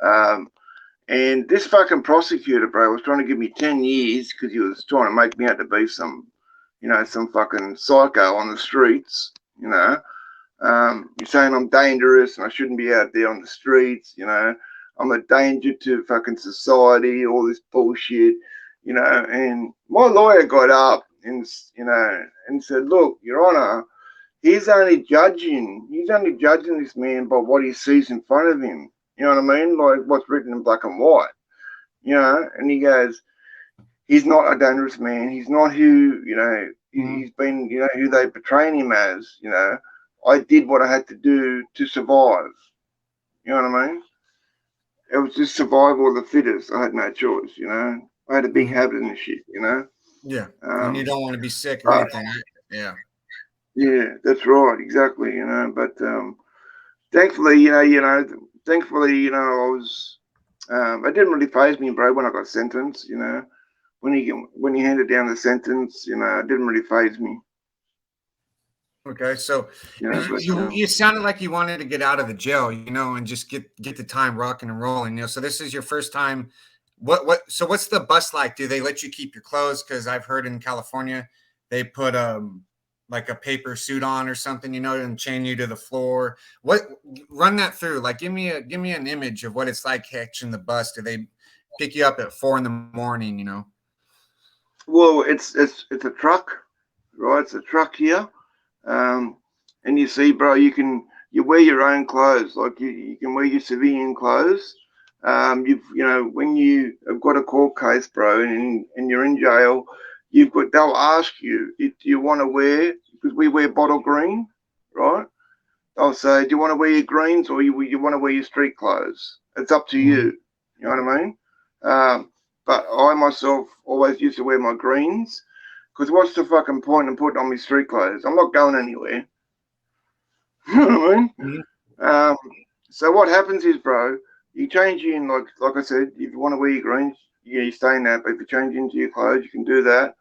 Um, and this fucking prosecutor, bro, was trying to give me 10 years because he was trying to make me out to be some fucking psycho on the streets, You're saying I'm dangerous and I shouldn't be out there on the streets, I'm a danger to fucking society, all this bullshit, And my lawyer got up and said, look, Your Honor, he's only judging this man by what he sees in front of him. You know what I mean? Like what's written in black and white. And he goes, he's not a dangerous man. He's not who, Mhm. he's been, who they portray him as, I did what I had to do to survive. You know what I mean? It was just survival of the fittest. I had no choice, I had a big Mhm. habit and shit. Yeah, and you Um, don't want to be sick or but anything. Yeah. yeah, that's right, exactly, But thankfully, I was, it didn't really phase me, bro, when I got sentenced, when he handed down the sentence, it didn't really phase me, Okay, so but you sounded like you wanted to get out of the jail, and just get the time rocking and rolling. So this is your first time. So what's the bus like? Do they let you keep your clothes? Because I've heard in California they put like a paper suit on or something, and chain you to the floor. What Run that through? Like give me an image of what it's like catching the bus. Do they pick you up at 4 in the morning? well, it's a truck, right? It's a truck here, um, and you see, bro, you wear your own clothes, like you can wear your civilian clothes. When you have got a court case, bro, and you're in jail, they'll ask you if you want to wear, because we wear bottle green, right? They'll say, do you want to wear your greens or you want to wear your street clothes? It's up to you. Mhm. You know what I mean? But I myself always used to wear my greens because what's the fucking point in putting on my street clothes? I'm not going anywhere. You know what I mean? Mhm. Um, so what happens is, bro, you change in like I said, if you want to wear your greens, you stay in that. But if you change into your clothes, you can do that.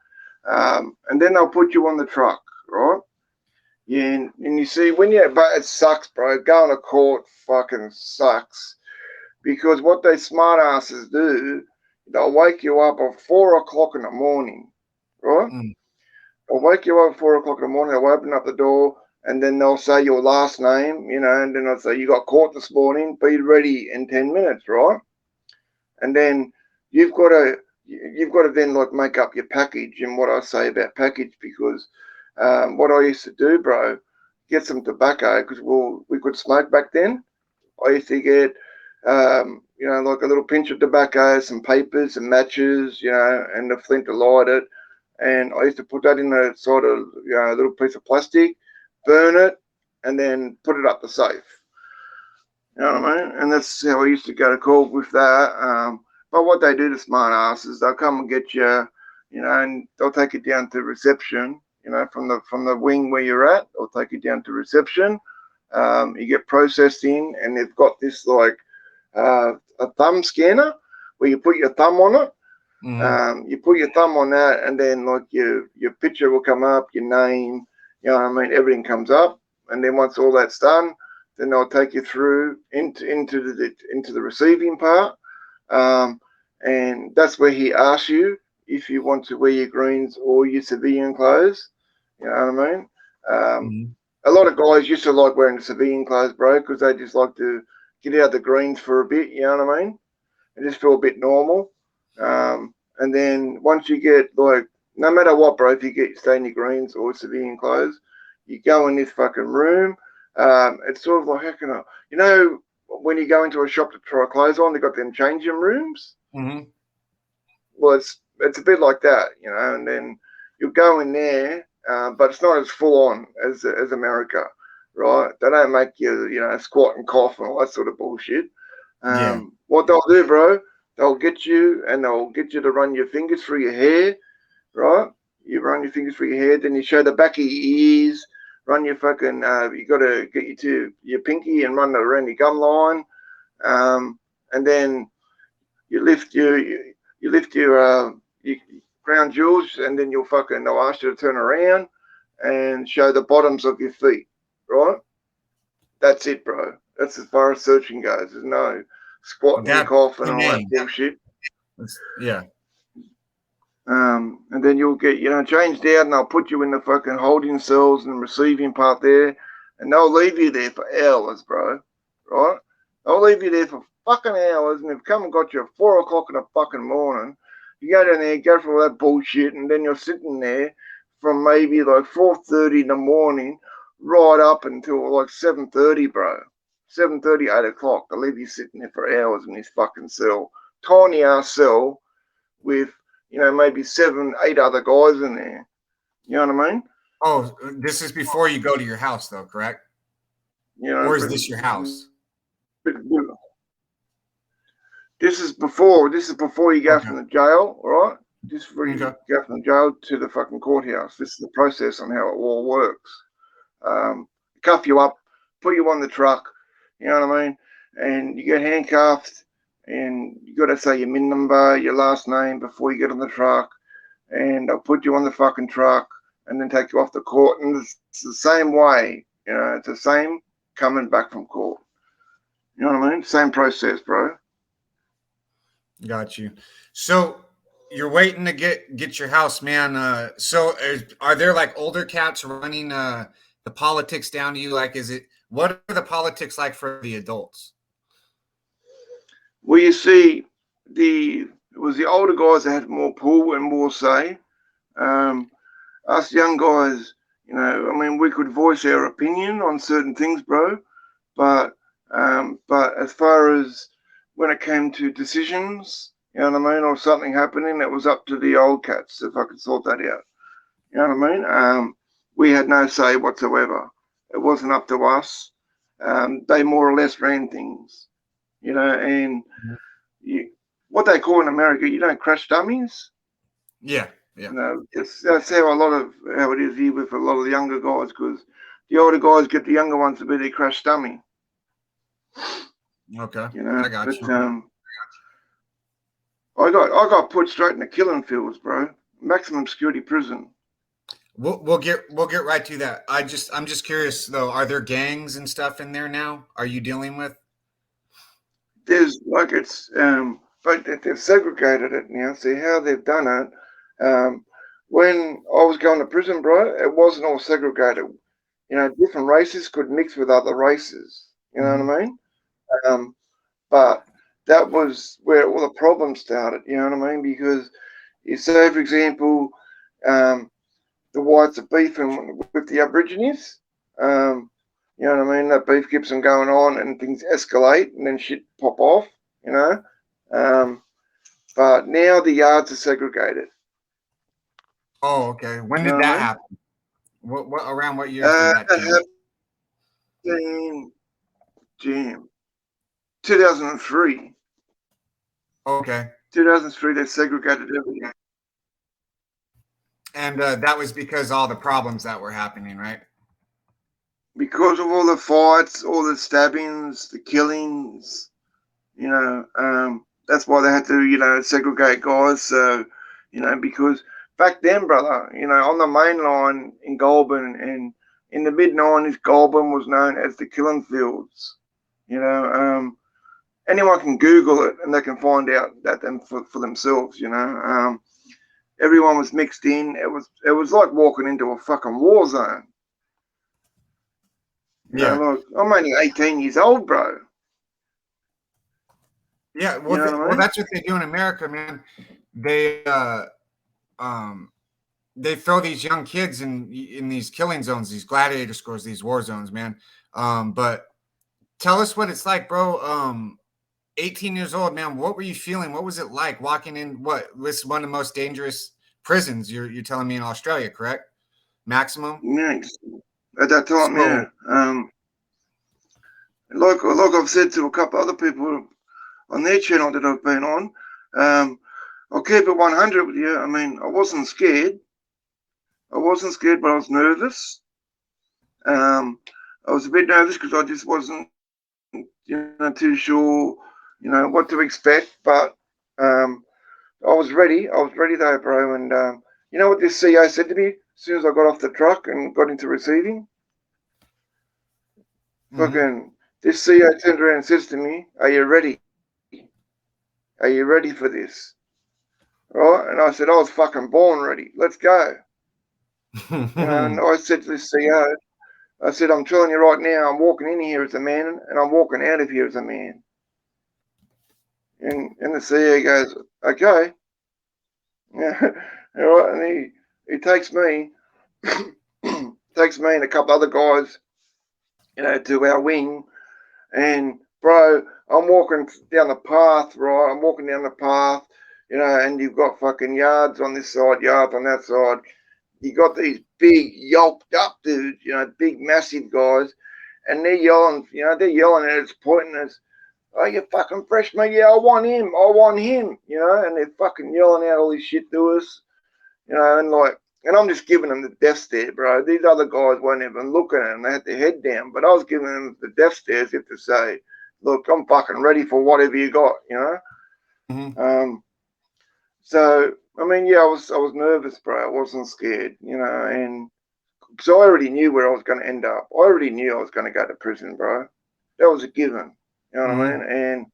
And then they'll put you on the truck, right? Yeah, and you see but it sucks, bro. Going to court fucking sucks because what they smartasses do, they'll wake you up at 4 o'clock in the morning, right? Mhm. They'll wake you up at 4 o'clock in the morning. They'll open up the door and then they'll say your last name, and then they'll say you got caught this morning. Be ready in 10 minutes, right? And then you've got to you've got to then like make up your package and what I say about package because what I used to do, bro, get some tobacco because we could smoke back then. I used to get like a little pinch of tobacco, some papers, some matches, and a flint to light it. And I used to put that in a sort of a little piece of plastic, burn it, and then put it up the safe. You know what I mean? And that's how I used to go to court with that. But what they do to smart asses, they'll come and get you, and they'll take you down to reception, from the wing where you're at. They'll take you down to reception. You get processed in, and they've got this like a thumb scanner where you put your thumb on it. You put your thumb on that, and then like your picture will come up, your name, everything comes up, and then once all that's done, then they'll take you through into the receiving part, and that's where he asks you if you want to wear your greens or your civilian clothes. You know what I mean? A lot of guys used to like wearing the civilian clothes, bro, because they just like to get out the greens for a bit. You know what I mean? And just feel a bit normal. And then once you get like, no matter what, bro, if you stay in your greens or civilian clothes, you go in this fucking room. It's sort of like, how can I, when you go into a shop to try clothes on, they got them changing rooms. Well, it's a bit like that, and then you go in there, but it's not as full on as America, right? They don't make you, squat and cough and all that sort of bullshit. What they'll do, bro, they'll get you to run your fingers through your hair, right? You run your fingers through your hair, then you show the back of your ears, run your fucking, you got to get you to your pinky and run it around your gum line, and then you lift your crown jewels, and then they'll ask you to turn around and show the bottoms of your feet, right? That's it, bro. That's as far as searching goes. There's no squatting and coughing and all that bullshit. Yeah. And then you'll get, changed out, and they'll put you in the fucking holding cells and receiving part there, and they'll leave you there for hours, bro. Right? They'll leave you there for fucking hours, and they've come and got you at 4 o'clock in the fucking morning. You go down there, go through all that bullshit, and then you're sitting there from maybe like 4:30 in the morning right up until like 7:30, bro. 7:30, 8 o'clock. They'll leave you sitting there for hours in this fucking cell. Tiny ass cell with, maybe 7, 8 other guys in there. You know what I mean? Oh, this is before you go to your house, though, correct? Or is this your house? This is before you go from the jail, right? This is before you go from the jail to the fucking courthouse. This is the process on how it all works. Cuff you up, put you on the truck, you know what I mean? And you get handcuffed, and you got to say your min number, your last name before you get on the truck, and they'll put you on the fucking truck and then take you off the court. And it's the same way, it's the same coming back from court. You know what I mean? Same process, bro. Got you. So you're waiting to get your house, man. So are there like older cats running the politics down to you? Like, what are the politics like for the adults? Well, you see, it was the older guys that had more pull and more say. Us young guys, we could voice our opinion on certain things, bro. But as far as when it came to decisions, you know what I mean, or something happening, it was up to the old cats if I could sort that out. You know what I mean? We had no say whatsoever. It wasn't up to us. They more or less ran things, and what they call in America, crash dummies. Yeah. That's how it is here with a lot of the younger guys, because the older guys get the younger ones to be their crash dummy. Okay, I got you. I got put straight in the killing fields, bro. Maximum security prison. We'll get right to that. I'm just curious though. Are there gangs and stuff in there now? Are you dealing with? There's like but they've segregated it now. See how they've done it. When I was going to prison, bro, it wasn't all segregated. Different races could mix with other races. You know what I mean? But that was where all the problems started. You know what I mean? Because you say, for example, the whites are beefing with the Aborigines. You know what I mean? That beef keeps on going on, and things escalate, and then shit pop off. But now the yards are segregated. Oh, okay. When did that happen? What around what years did that change? Jam. 2003. Okay. 2003, they segregated everything. And that was because all the problems that were happening, right? Because of all the fights, all the stabbings, the killings, that's why they had to, segregate guys. So, because back then, brother, on the main line in Goulburn and in the mid-90s, Goulburn was known as the killing fields. Anyone can Google it and they can find out that for themselves. Everyone was mixed in. It was like walking into a fucking war zone. Yeah. Look, I'm only 18 years old, bro. Yeah, well, that's what they do in America, man. They throw these young kids in these killing zones, these gladiator scores, these war zones, man. But tell us what it's like, bro. 18 years old, man. What were you feeling? What was it like walking in? What was one of the most dangerous prisons? You're telling me in Australia, correct? Maximum. Yeah, at that time, So, yeah. Like I've said to a couple other people on their channel that I've been on, I'll keep it 100 with you. I mean, I wasn't scared. But I was nervous. I was a bit nervous because I just wasn't, too sure, what to expect. But I was ready. I was ready though, bro. And you know what this CEO said to me as soon as I got off the truck and got into receiving? Fucking, this CEO turned around and says to me, "Are you ready? Are you ready for this?" Right? And I said, "I was fucking born ready. Let's go." And I said to the CEO, I said, "I'm telling you right now, I'm walking in here as a man and I'm walking out of here as a man." And the CEO goes, "Okay." Yeah. All right. And he takes me, takes me and a couple other guys, to our wing. And bro, I'm walking down the path, right? I'm walking down the path, and you've got fucking yards on this side, yards on that side. You got these big yoked up dudes, big massive guys, and they're yelling, at us, pointing at us. "Oh, you fucking fresh mate, yeah, I want him, and they're fucking yelling out all this shit to us, and I'm just giving them the death stare, bro. These other guys weren't even looking at them, they had their head down, but I was giving them the death stare as if to say, "Look, I'm fucking ready for whatever you got," So, I mean, yeah, I was nervous, bro. I wasn't scared, and because I already knew where I was going to end up. I already knew I was going to go to prison, bro. That was a given, you know what I mean? And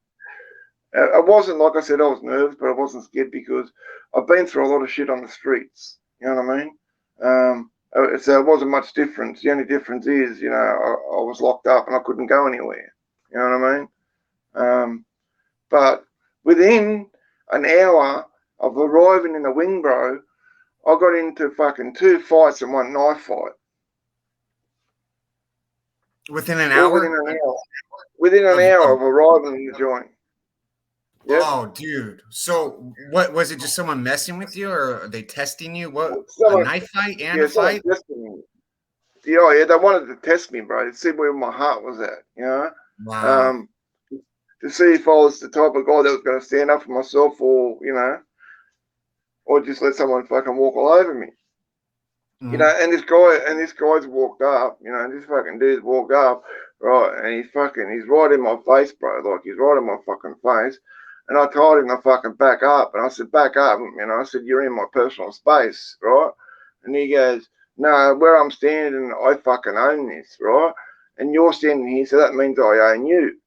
I wasn't, like I said, I was nervous, but I wasn't scared because I've been through a lot of shit on the streets, you know what I mean? So it wasn't much difference. The only difference is, I was locked up and I couldn't go anywhere, you know what I mean? But within an hour of arriving in the wing, bro, I got into fucking 2 fights and 1 knife fight. Within an hour? Within an hour of arriving in the joint. Yep. Oh, dude. So what was it, just someone messing with you or are they testing you? What, a knife fight and a fight? Yeah, they wanted to test me, bro, to see where my heart was at, Wow. To see if I was the type of guy that was going to stand up for myself or just let someone fucking walk all over me. And this guy's walked up, this fucking dude's walked up, right, and he's right in my face, bro, like he's right in my fucking face. And I told him to fucking back up, and I said, "Back up," I said, "You're in my personal space, right?" And he goes, "No, where I'm standing, I fucking own this, right? And you're standing here, so that means I own you,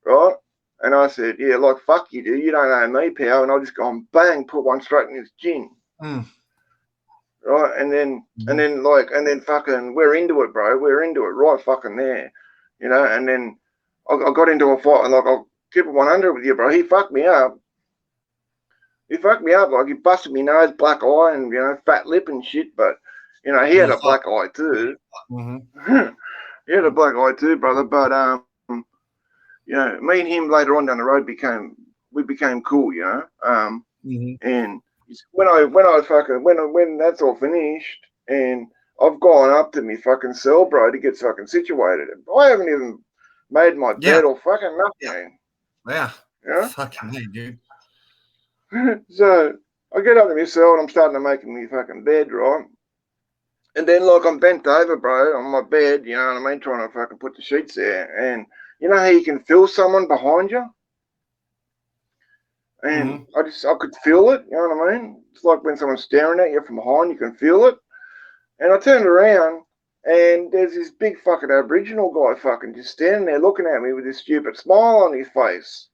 right?" And I said, "Yeah, like fuck you, dude. You don't own me, pal." And I just go and bang, put one straight in his chin. Right, and then fucking, we're into it, bro. We're into it right fucking there, And then I got into a fight, and like, I'll keep it 100 with you, bro. He fucked me up. Like he busted me nose, black eye, and fat lip and shit. But he had a black eye too. He had a black eye too, brother. But me and him later on down the road became cool, and when that's all finished and I've gone up to me fucking cell, bro, to get fucking situated. I haven't even made my bed or fucking nothing. Yeah. Yeah. Fucking hey, dude. So I get up to my cell and I'm starting to make me fucking bed, right? And then, like, I'm bent over, bro, on my bed, you know what I mean, trying to fucking put the sheets there. And you know how you can feel someone behind you? And Mm-hmm. I could feel it, you know what I mean? It's like when someone's staring at you from behind, you can feel it. And I turned around, and there's this big fucking Aboriginal guy fucking just standing there looking at me with this stupid smile on his face.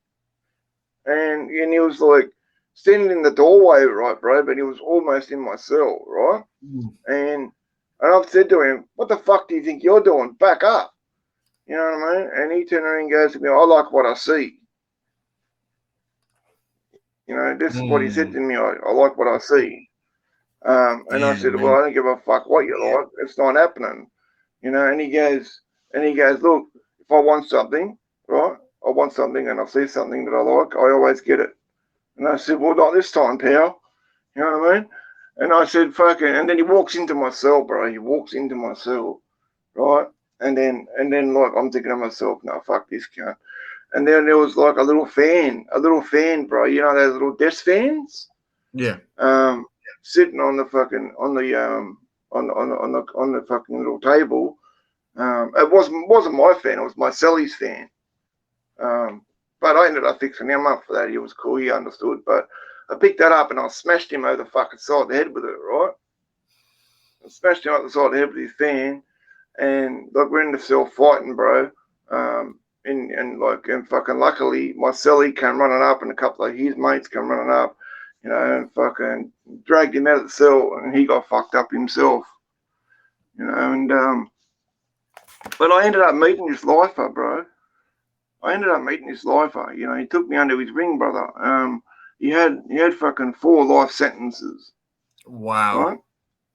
And he was like standing in the doorway, right, bro, but he was almost in my cell, right? Mm. And I've said to him, what the fuck do you think you're doing? Back up. You know what I mean? And he turned around and goes to me, I like what I see. You know, this is what he said Mm. to me, I like what I see. And I Damn, said, well, man. I don't give a fuck what you like. It's not happening. You know, and he goes, look, if I want something, right, I want something and I see something that I like, I always get it. And I said, well, not this time, pal. You know what I mean? And I said, fucking, and then he walks into my cell, bro. He walks into my cell, right? And then, like, I'm thinking to myself, no, fuck this cunt. And then there was like a little fan, bro. You know those little desk fans, Yeah. um, sitting on the fucking on the fucking little table. It wasn't my fan. It was my Sally's fan. Um, but I ended up fixing him up for that. He was cool. He understood. But I picked that up and I smashed him over the fucking side of the head with it. Right? I smashed him up the side of the head with his fan, and like we're in the cell fighting, bro. And fucking luckily my celly came running up and a couple of his mates come running up, you know, and fucking dragged him out of the cell and he got fucked up himself, you know, and but I ended up meeting this lifer, bro. I ended up meeting this lifer, you know, he took me under his wing, brother. He had fucking 4 life sentences, Wow. right?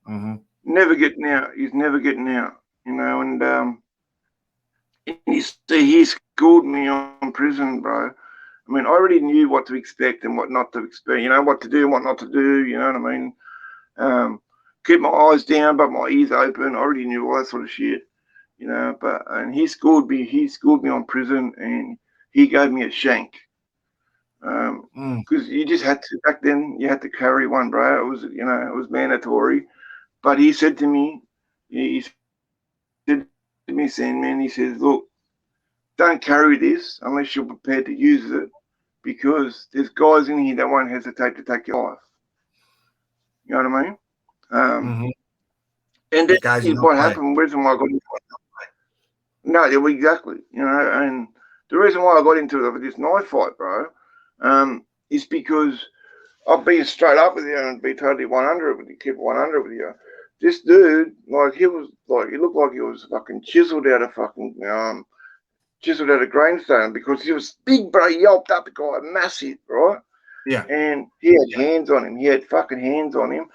Mm-hmm. Never getting out. He's never getting out, you know, and he schooled me on prison, bro. I mean, I already knew what to expect and what not to expect. You know, what to do and what not to do. You know what I mean? Um, Keep my eyes down, but my ears open. I already knew all that sort of shit. You know, and he schooled me. He schooled me on prison, and he gave me a shank. Mm. Because you just had to back then. You had to carry one, bro. It was mandatory. But he said to me, he said to me, Sandman, he says, look, don't carry this unless you're prepared to use it because there's guys in here that won't hesitate to take your life. You know what I mean? Um, Mm-hmm. and then Guys, you don't what play. happened, the reason why I got into it, no, yeah, well, exactly. You know, and the reason why I got into this knife fight, bro, is because I'll be straight up with you and be totally 100 with you, keep 100 with you. This dude, like, he looked like he was fucking chiseled out of grindstone because he was big, bro. He yelped up the guy, massive, right? Yeah. And he had hands on him. He had fucking hands on him,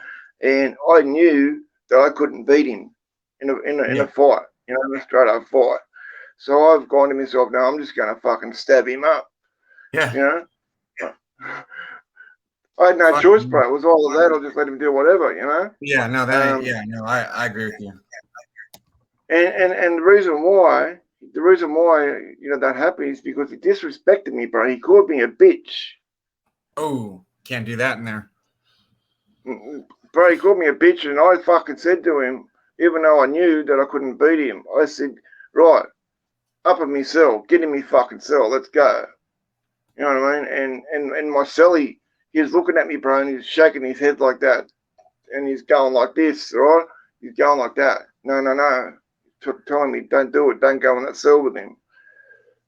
and I knew that I couldn't beat him in Yeah. a fight, you know, in a straight up fight. So I've gone to myself, now I'm just gonna fucking stab him up, Yeah. you know. I had no Fuck. choice, bro. It was all of that. I'll just let him do whatever, you know. Yeah. No, that ain't. Um, Yeah. No, I agree with you. and the reason why that happened is because he disrespected me, bro. He called me a bitch. Oh, can't do that in there. Bro, he called me a bitch, and I fucking said to him, even though I knew that I couldn't beat him, I said, right, up in me cell, get in me fucking cell, let's go. You know what I mean? And my celly, he was looking at me, bro, and he's shaking his head like that, and he's going like this, right? He's going like that. No, no, no. Telling me, don't do it, don't go in that cell with him.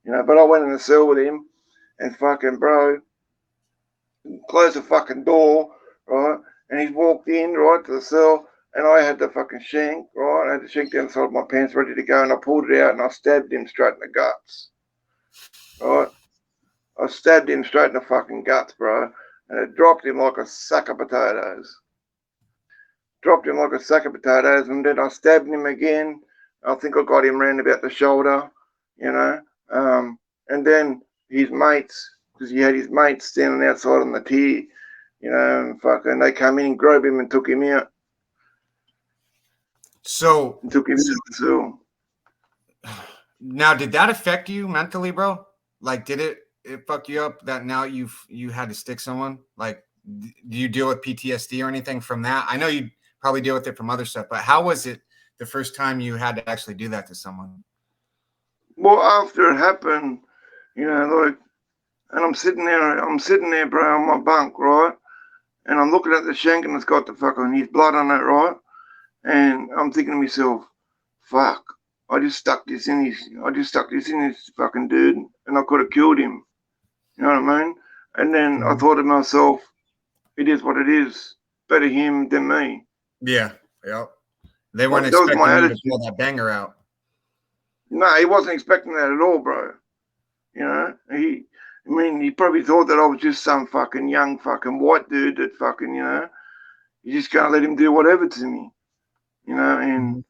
You know, but I went in the cell with him, and fucking, bro, closed the fucking door, right? And he walked in, right, to the cell, and I had the fucking shank, right? I had the shank down the side of my pants ready to go, and I pulled it out and I stabbed him straight in the guts, right? I stabbed him straight in the fucking guts, bro, and it dropped him like a sack of potatoes. Dropped him like a sack of potatoes, and then I stabbed him again. I think I got him round about the shoulder, you know. And then his mates, because he had his mates standing outside on the tier, you know, and fucking they come in and grabbed him and took him out. So And took him out. So now, did that affect you mentally, bro? Like, did it? it fucked you up that now you had to stick someone? Like, do you deal with PTSD or anything from that? I know you probably deal with it from other stuff, but how was it the first time you had to actually do that to someone? Well, after it happened, like, and I'm sitting there, bro, on my bunk, right? And I'm looking at the shank and it's got the fucking his blood on it, right? And I'm thinking to myself, fuck, I just stuck this in his fucking dude, and I could have killed him. You know what I mean? And then I thought to myself, it is what it is. Better him than me. Yeah, yeah. They weren't That was my expecting you to attitude. pull that banger out. No, he wasn't expecting that at all, bro. He probably thought that I was just some fucking young fucking white dude that fucking, you just can't let him do whatever to me, and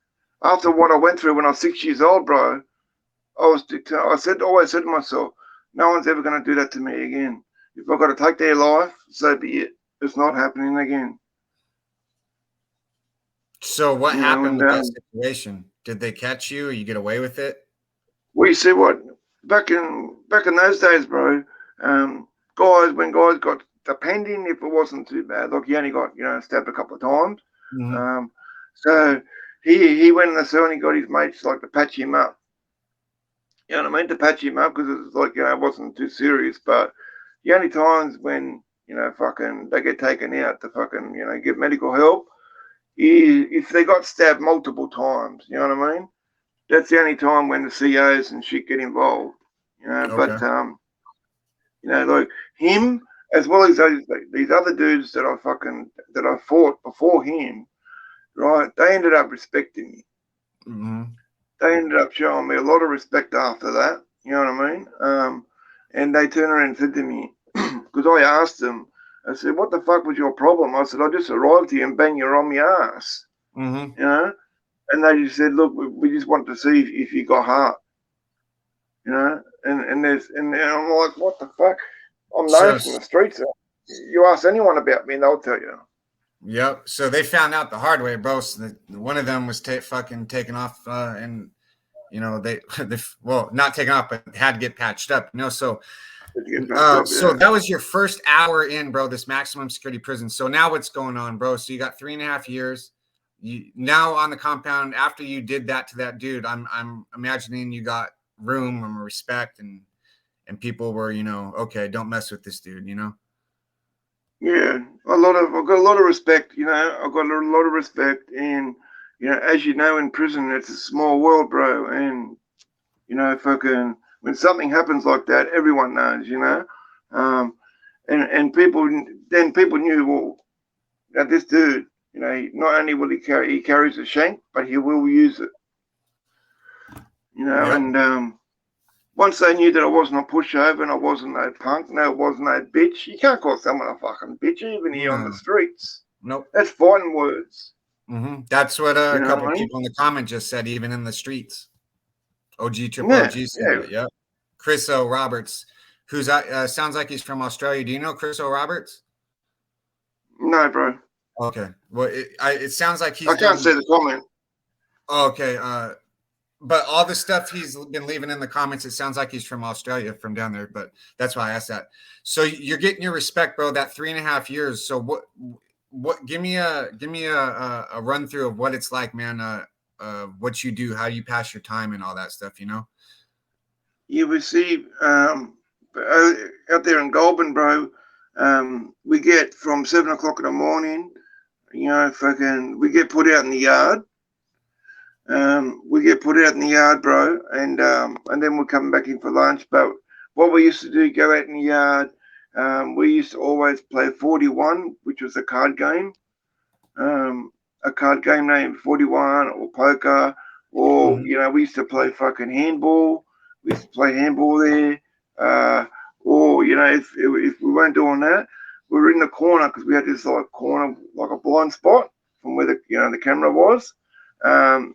after what I went through when I was 6 years old, bro, always said to myself, no one's ever going to do that to me again. If I've got to take their life, so be it. It's not happening again. So what happened And with that situation? Did they catch you or you get away with it? well, you see what, back in those days, bro, when guys got the pending, if it wasn't too bad, like he only got, stabbed a couple of times. So he went in the cell and he got his mates like to patch him up. You know what I mean? To patch him up because it's like, it wasn't too serious. But the only times when, fucking they get taken out to fucking, get medical help is if they got stabbed multiple times. You know what I mean? That's the only time when the COs and shit get involved. But like him as well as these other dudes that I fought before him, right? They ended up respecting me. They ended up showing me a lot of respect after that. You know what I mean? And they turned around and said to me, because I asked them, I said, "What the fuck was your problem?" I said, "I just arrived here and bang, you're on my ass." And they just said, "Look, we just want to see if you got heart." And I'm like, "What the fuck?" I'm known from the streets. You ask anyone about me, and they'll tell you. Yep. So they found out the hard way, bro. So one of them was fucking taken off, and they well, not taken off, but had to get patched up. So so that was your first hour in, bro. This maximum security prison. So now what's going on, bro? So you got 3.5 years. You now on the compound after you did that to that dude. I'm imagining you got room and respect, and people were, okay, don't mess with this dude, Yeah, I've got a lot of respect. I've got a lot of respect, and as you know, in prison, it's a small world, bro. And fucking when something happens like that, everyone knows. And people knew, well, that this dude, not only will he carries a shank, but he will use it. Yep. And once they knew that I wasn't a pushover and I wasn't no punk, no, it wasn't no bitch. You can't call someone a fucking bitch, even here on the streets. Nope. That's fighting words. That's what a couple people in the comment just said, even in the streets. OG Triple OG said it. Yep. Chris O. Roberts, who's sounds like he's from Australia. Do you know Chris O. Roberts? No, bro. Okay. Well, it sounds like he's. I can't see the comment. Okay. But all the stuff he's been leaving in the comments, it sounds like he's from Australia, from down there. But that's why I asked that. So you're getting your respect, bro. That 3.5 years. So what? Give me a run through of what it's like, man. What you do, how you pass your time, and all that stuff. You receive out there in Goulburn, bro. We get from 7 o'clock in the morning. We get put out in the yard. We get put out in the yard, bro, and then we're coming back in for lunch. But what we used to do, go out in the yard. We used to always play 41, which was a card game. A card game named 41 or poker, or we used to play fucking handball. We used to play handball there. Or if we weren't doing that, we were in the corner because we had this corner, like a blind spot from where the camera was. And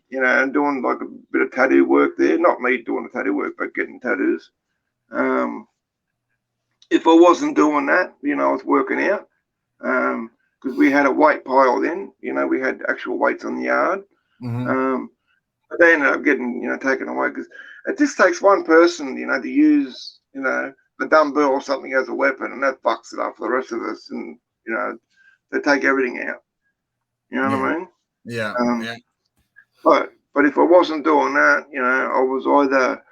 doing like a bit of tattoo work there. Not me doing the tattoo work, but getting tattoos. If I wasn't doing that, I was working out. Because we had a weight pile then. We had actual weights on the yard. But they ended up getting, taken away because it just takes one person, to use, the a dumbbell or something as a weapon, and that fucks it up for the rest of us. And they take everything out. You know what I mean? Yeah. Um, but if I wasn't doing that, I was either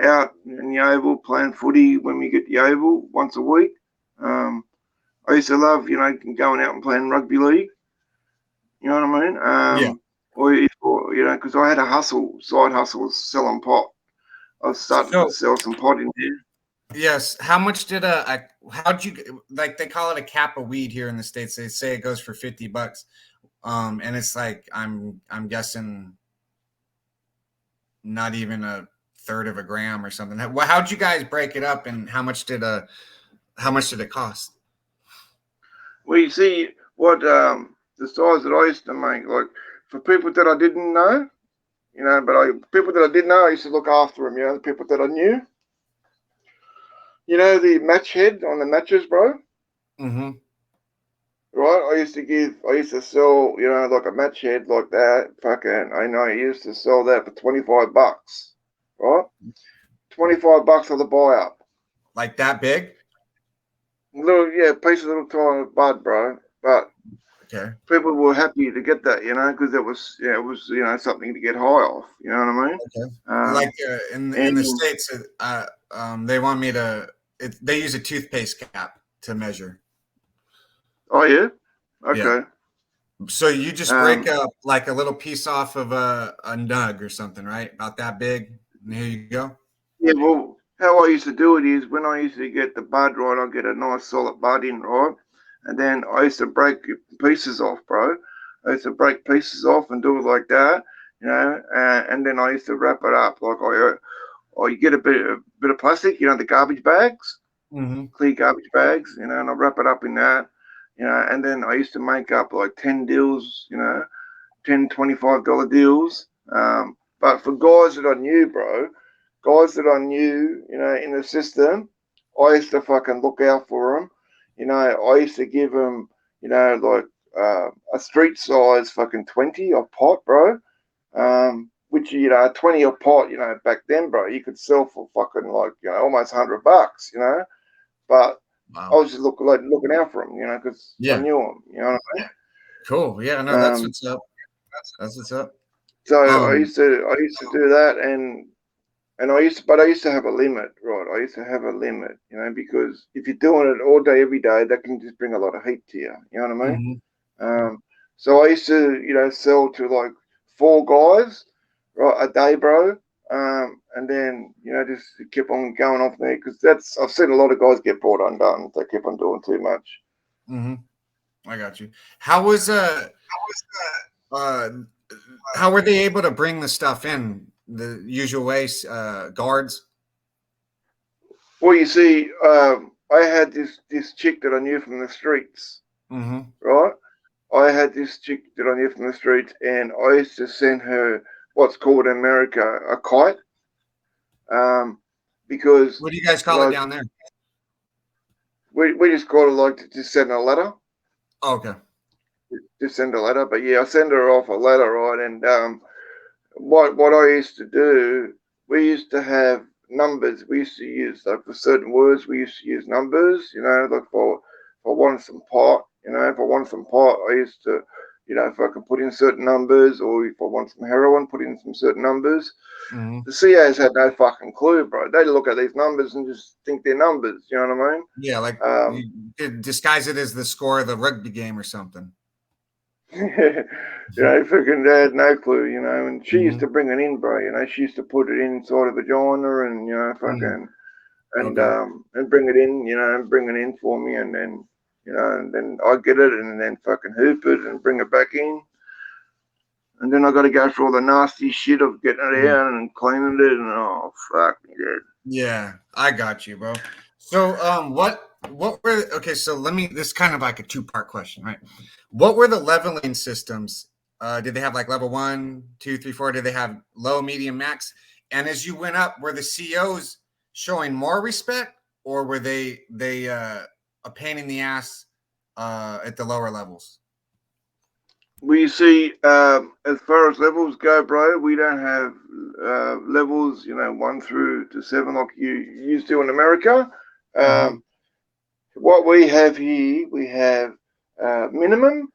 out in the oval playing footy when we get the oval once a week. I used to love going out and playing rugby league. You know what I mean? Yeah. Or because I had a side hustle, selling pot. I was starting to So sell some pot in there. yes, how much did how'd you like? They call it a cap of weed here in the States. They say it goes for $50. And it's like I'm guessing not even a third of a gram or something. How'd you guys break it up, and how much did it cost? Well, you see what the size that I used to make, like for people that I didn't know, people that I did know, I used to look after them. The people that I knew. The match head on the matches, bro. Mm-hmm. Right? I used to sell, like a match head like that. Fucking, I used to sell that for $25, right? $25 for the buy up. Like that big? Little, piece of little tiny bud, bro. But Okay. people were happy to get that, because it was, something to get high off. You know what I mean? Okay. Like in the States, they want me to. They use a toothpaste cap to measure. Oh yeah. Okay. Yeah. So you just break up like a little piece off of a nug or something, right? About that big. And here you go. Yeah. Well, how I used to do it is when I used to get the bud right, I'll get a nice solid bud in, right? And then I used to break pieces off, bro. I used to break pieces off and do it like that, and then I used to wrap it up like or you get a bit of plastic, the garbage bags, Mm-hmm. clear garbage bags, and I wrap it up in that, and then I used to make up like 10 deals, $10, $25 deals. But for guys that I knew, bro, in the system, I used to fucking look out for them. I used to give them, like a street size fucking 20 of pot, bro. Which 20 a pot, back then, bro, you could sell for fucking like almost $100, But I Wow. was just looking out for them, because I Yeah. knew them, what I mean? Cool. Yeah. No, that's what's up. That's what's up. So I used to do that, and I used to have a limit, right? I used to have a limit, because if you're doing it all day, every day, that can just bring a lot of heat to you. You know what I mean? Mm-hmm. So I used to, sell to like 4 guys, right, a day, bro. And then just keep on going off there because I've seen a lot of guys get brought undone. They keep on doing too much. Mm-hmm. I got you. How was uh how were they able to bring the stuff in the usual ways, guards? Well, you see, I had this chick that I knew from the streets, Mm-hmm. right? I had this chick that I knew from the streets, and I used to send her what's called in America a kite, because What do you guys call it like down there? we just call it like to just send a letter, Oh, okay. just send a letter. But yeah, I send her off a letter, right? And what I used to do, we used to have numbers. We used to use like for certain words, we used to use numbers. Like if I wanted some pot, if I wanted some pot, I used to, if I could put in certain numbers, or if I want some heroin, put in some certain numbers. Mm-hmm. The CAs had no fucking clue, bro. They look at these numbers and just think they're numbers. You know what I mean? Yeah, like you could disguise it as the score of the rugby game or something. Freaking they had no clue, and she used Mm-hmm. to bring it in, bro, she used to put it inside a vagina and, Mm-hmm. fucking, Okay. and bring it in, and bring it in for me, and then, and then I get it and then fucking hoop it and bring it back in. And then I got to go through all the nasty shit of getting it Mm-hmm. out and cleaning it, and oh, fuck me, dude. Yeah, I got you, bro. So, what were okay? So this is kind of like a two-part question, right? What were the leveling systems? Did they have like level 1, 2, 3, 4? Did they have low, medium, max? And as you went up, were the COs showing more respect, or were they a pain in the ass at the lower levels? We see, as far as levels go, bro, we don't have levels, 1 through to 7 like you used to in America. What we have here, we have minimum,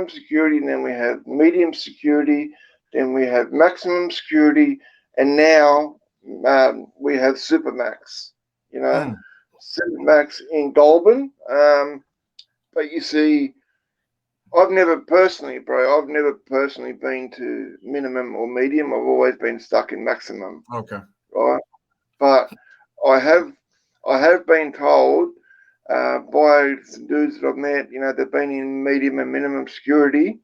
security, and then we have medium security, then we have maximum security, and now we have supermax. Supermax in Goulburn. But you see, I've never personally been to minimum or medium. I've always been stuck in maximum. Okay. Right. But I have been told by some dudes that I've met, they've been in medium and minimum security.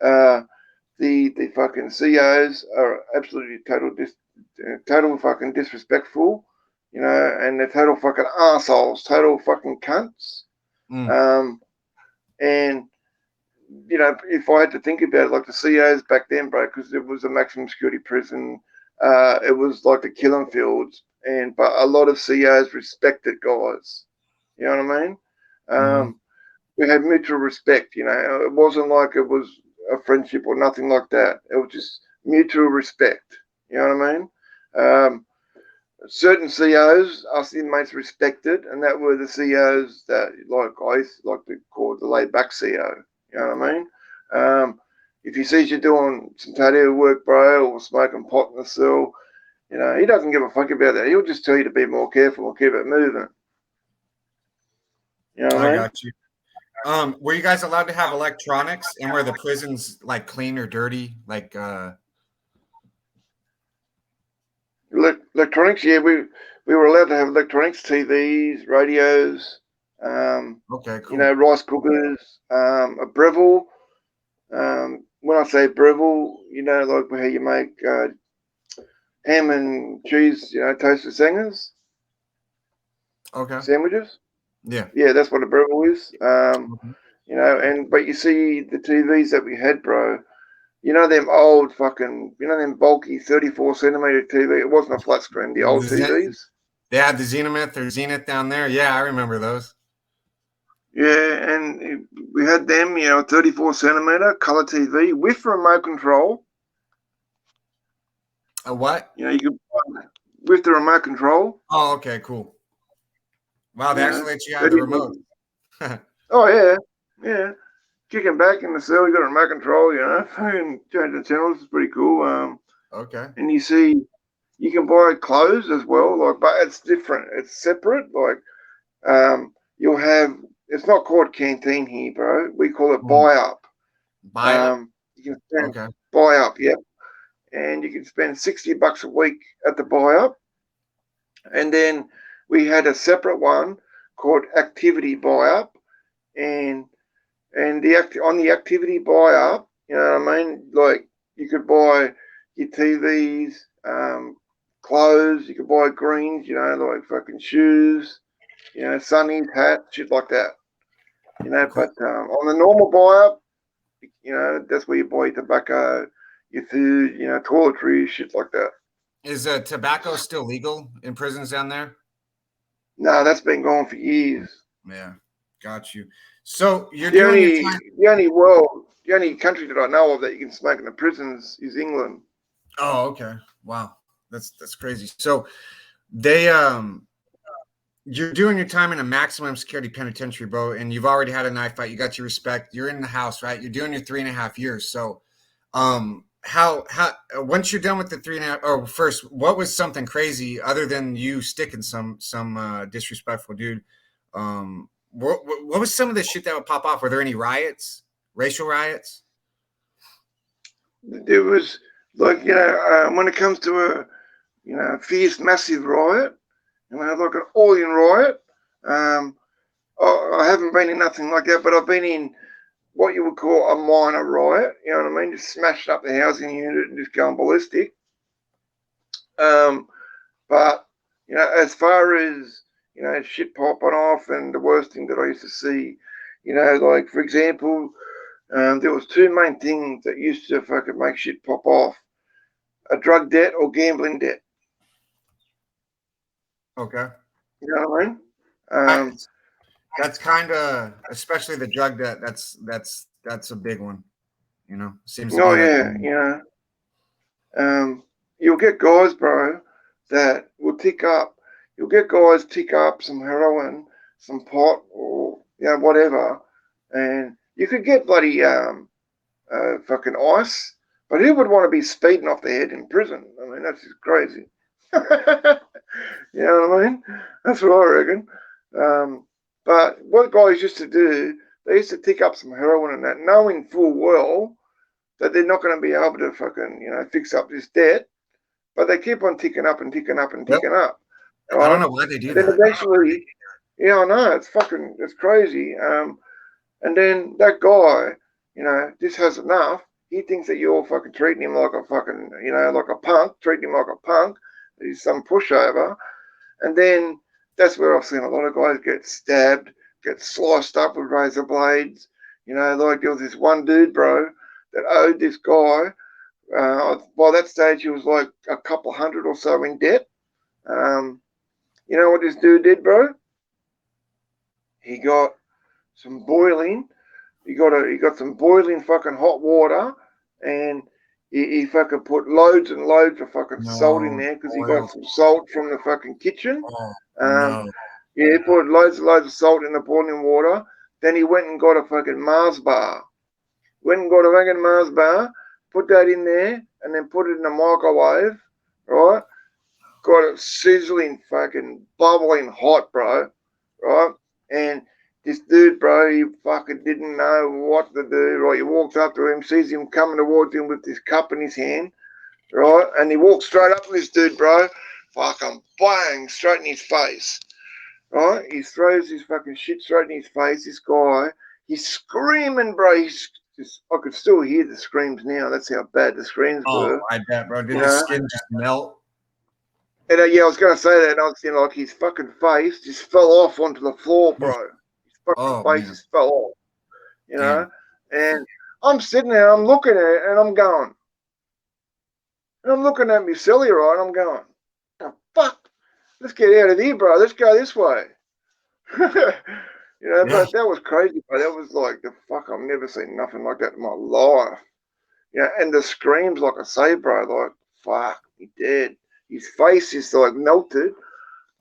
The fucking COs are absolutely total fucking disrespectful, and they're total fucking assholes, total fucking cunts. And if I had to think about it, like the COs back then, bro, because it was a maximum security prison, it was like the killing fields, but a lot of COs respected guys. You know what I mean? We had mutual respect. It wasn't like it was a friendship or nothing like that. It was just mutual respect. You know what I mean? Certain COs, us inmates respected, and that were the COs that, like I used to like to call the laid back CO. You know what I mean? If he sees you doing some tattoo work, bro, or smoking pot in the cell, he doesn't give a fuck about that. He'll just tell you to be more careful and keep it moving. You know what I mean? Got you. Were you guys allowed to have electronics, and were the prisons like clean or dirty? Like electronics, yeah, we were allowed to have electronics, TVs, radios, okay, cool. rice cookers, a Breville. When I say Breville, like how you make ham and cheese, toasted sangers. Okay. Sandwiches. Yeah. Yeah, that's what a Breville is. But you see the TVs that we had, bro. Them old fucking, them bulky 34 centimeter TV. It wasn't a flat screen. The old TVs. They had the Zenith or Zenith down there. Yeah, I remember those. Yeah, and we had them, 34 centimeter color TV with remote control. A what? You could with the remote control. Oh, okay, cool. Wow, they actually let you have the remote. Oh yeah, yeah. Kicking back in the cell, you got a remote control. And change the channels is pretty cool. Okay. And you see, you can buy clothes as well. But it's different. It's separate. You'll have. It's not called canteen here, bro. We call it buy up. Buy up. You can spend buy up, yeah. And you can spend $60 a week at the buy up. And then we had a separate one called activity buy up, and on the activity buy up, you know what I mean? Like you could buy your TVs, clothes. You could buy greens, like fucking shoes, sunnies, hats, shit like that. But on the normal buy up, that's where you buy your tobacco, your food, toiletries, shit like that. Is tobacco still legal in prisons down there? No, that's been going for years. Yeah, got you. So you're the only country that I know of that you can smoke in the prisons is England. Oh, okay. Wow, that's crazy. So they you're doing your time in a maximum security penitentiary, bro, and you've already had a knife fight. You got your respect. You're in the house, right? You're doing your 3.5 years. So, how once you're done with the 3.5? Oh, first, what was something crazy other than you sticking some disrespectful dude? What was some of the shit that would pop off? Were there any riots, racial riots? There was when it comes to a fierce, massive riot, like an all-in riot. I haven't been in nothing like that, but I've been in what you would call a minor riot. You know what I mean? Just smashing up the housing unit and just going ballistic. But as far as shit popping off, and the worst thing that I used to see, like for example, there was two main things that used to fucking make shit pop off: a drug debt or gambling debt. Okay. You know what I mean? That's kind of, especially the drug debt. That's a big one. Seems. Oh yeah, you'll get guys, bro, that will pick up, you'll get guys tick up some heroin, some pot, or whatever, and you could get bloody fucking ice. But who would want to be speeding off the head in prison? I mean, that's just crazy. You know what I mean? That's what I reckon. But what guys used to do, they used to tick up some heroin and that, knowing full well that they're not going to be able to fucking, fix up this debt, but they keep on ticking up and ticking up and Yep. ticking up. I don't Right? know why they do And then that. eventually, I know, it's crazy. And then that guy, just has enough. He thinks that you're fucking treating him like a fucking, like a punk, treating him like a punk. He's some pushover. And then that's where I've seen a lot of guys get stabbed, get sliced up with razor blades. Like there was this one dude, bro, that owed this guy. By that stage, he was like a couple hundred or so in debt. You know what this dude did, bro? He got some boiling. He got some boiling fucking hot water, and he fucking put loads and loads of fucking salt in No, there because he got oil. some salt from the fucking kitchen. Oh, Um, no. yeah, he put loads and loads of salt in the boiling water. Then he went and got a fucking Mars bar. Went and got a fucking Mars bar, put that in there, and then put it in the microwave, right? Got it sizzling, fucking bubbling hot, bro, right? And this dude, bro, he fucking didn't know what to do, right? He walks up to him, sees him coming towards him with this cup in his hand, right? And he walks straight up to this dude, bro, fucking bang, straight in his face, right? He throws his fucking shit straight in his face, this guy. He's screaming, bro. I could still hear the screams now. That's how bad the screams Oh, were, I bet, bro. Did you the know? skin just melt? And I was going to say that, and I was like his fucking face just fell off onto the floor, bro. His fucking Oh, face man. just fell off, you know. Damn. And I'm sitting there, I'm looking at it, and I'm going, and I'm looking at me silly, right? I'm going, the fuck? Let's get out of here, bro. Let's go this way. Yeah. But that was crazy, bro. That was like the fuck. I've never seen nothing like that in my life. And the screams, like I say, bro, like fuck, he dead. His face is like melted.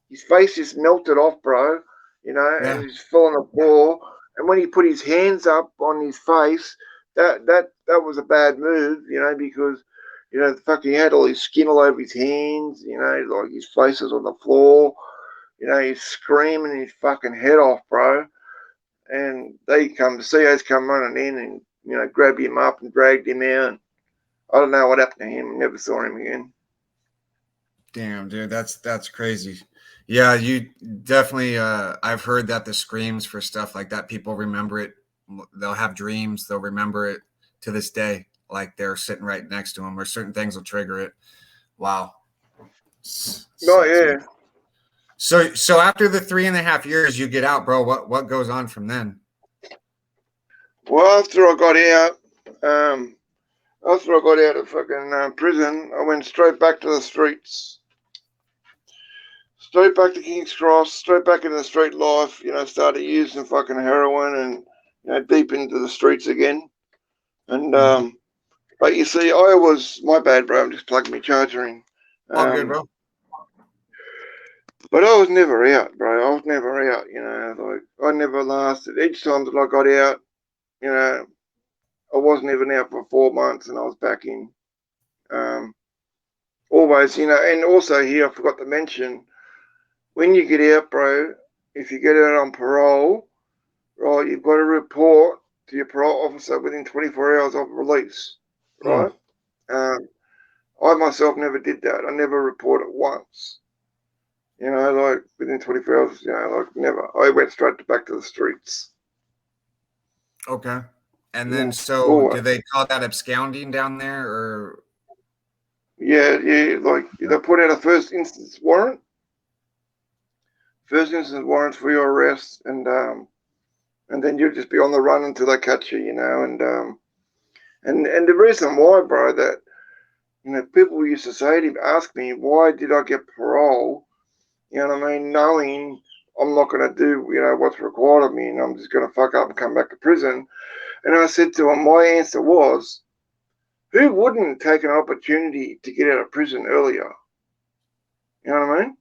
His face just melted off, bro. Yeah. And he's fell on the floor. And when he put his hands up on his face, that was a bad move, because the fuck he had all his skin all over his hands. Like his face was on the floor. He's screaming his fucking head off, bro. And the COs come running in and grabbed him up and dragged him out. I don't know what happened to him. Never saw him again. Damn, dude, that's crazy. Yeah, you definitely. I've heard that the screams for stuff like that, people remember it. They'll have dreams. They'll remember it to this day, like they're sitting right next to them, or certain things will trigger it. Wow. Oh yeah. So after the 3.5 years, you get out, bro. What goes on from then? Well, after I got out, of fucking prison, I went straight back to the streets. Straight back to King's Cross, straight back into the street life, started using fucking heroin and, deep into the streets again. And, but you see, my bad, bro, I'm just plugging my charger in. All good, bro. But I was never out, bro. I was never out, like I never lasted. Each time that I got out, I wasn't even out for 4 months and I was back in. Always, and also here, I forgot to mention, when you get out, bro, if you get out on parole, right, you've got to report to your parole officer within 24 hours of release, right? I myself never did that. I never reported once. Like within 24 hours, like never. I went straight back to the streets. Okay. And then, so Always. do they call that absconding down there, or? Yeah, like they put out a first instance warrant for your arrest, and then you'll just be on the run until they catch you, and the reason why, bro, that people used to say to me, ask me, why did I get parole? You know what I mean? Knowing I'm not going to do, what's required of me, and I'm just going to fuck up and come back to prison. And I said to him, my answer was, who wouldn't take an opportunity to get out of prison earlier? You know what I mean?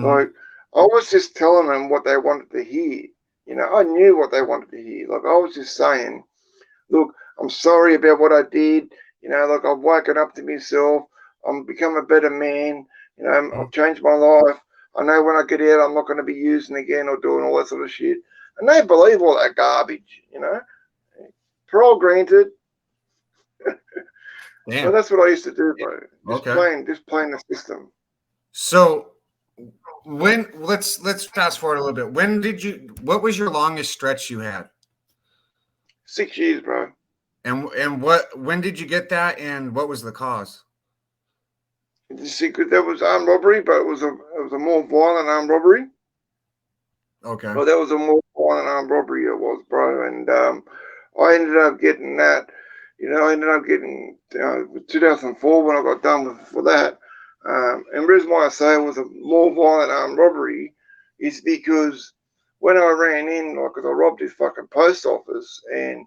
Like, I was just telling them what they wanted to hear. You know, I knew what they wanted to hear. Like I was just saying, look, I'm sorry about what I did. You know, like I've woken up to myself. I'm become a better man. You know, I've changed my life. I know when I get out, I'm not going to be using again or doing all that sort of shit. And they believe all that garbage. You know, parole granted. But Damn. that's what I used to do, bro. Okay. Just playing the system. So when let's fast forward a little bit. What was your longest stretch you had? 6 years, bro. And when did you get that and what was the cause? The secret that was armed robbery, but it was a more violent armed robbery. Okay. Well, that was a more violent armed robbery it was, bro. And I ended up getting that. You know, I ended up getting 2004 when I got done for that. And the reason why I say it was a more violent armed robbery is because when I ran in, like, 'cause I robbed this fucking post office, and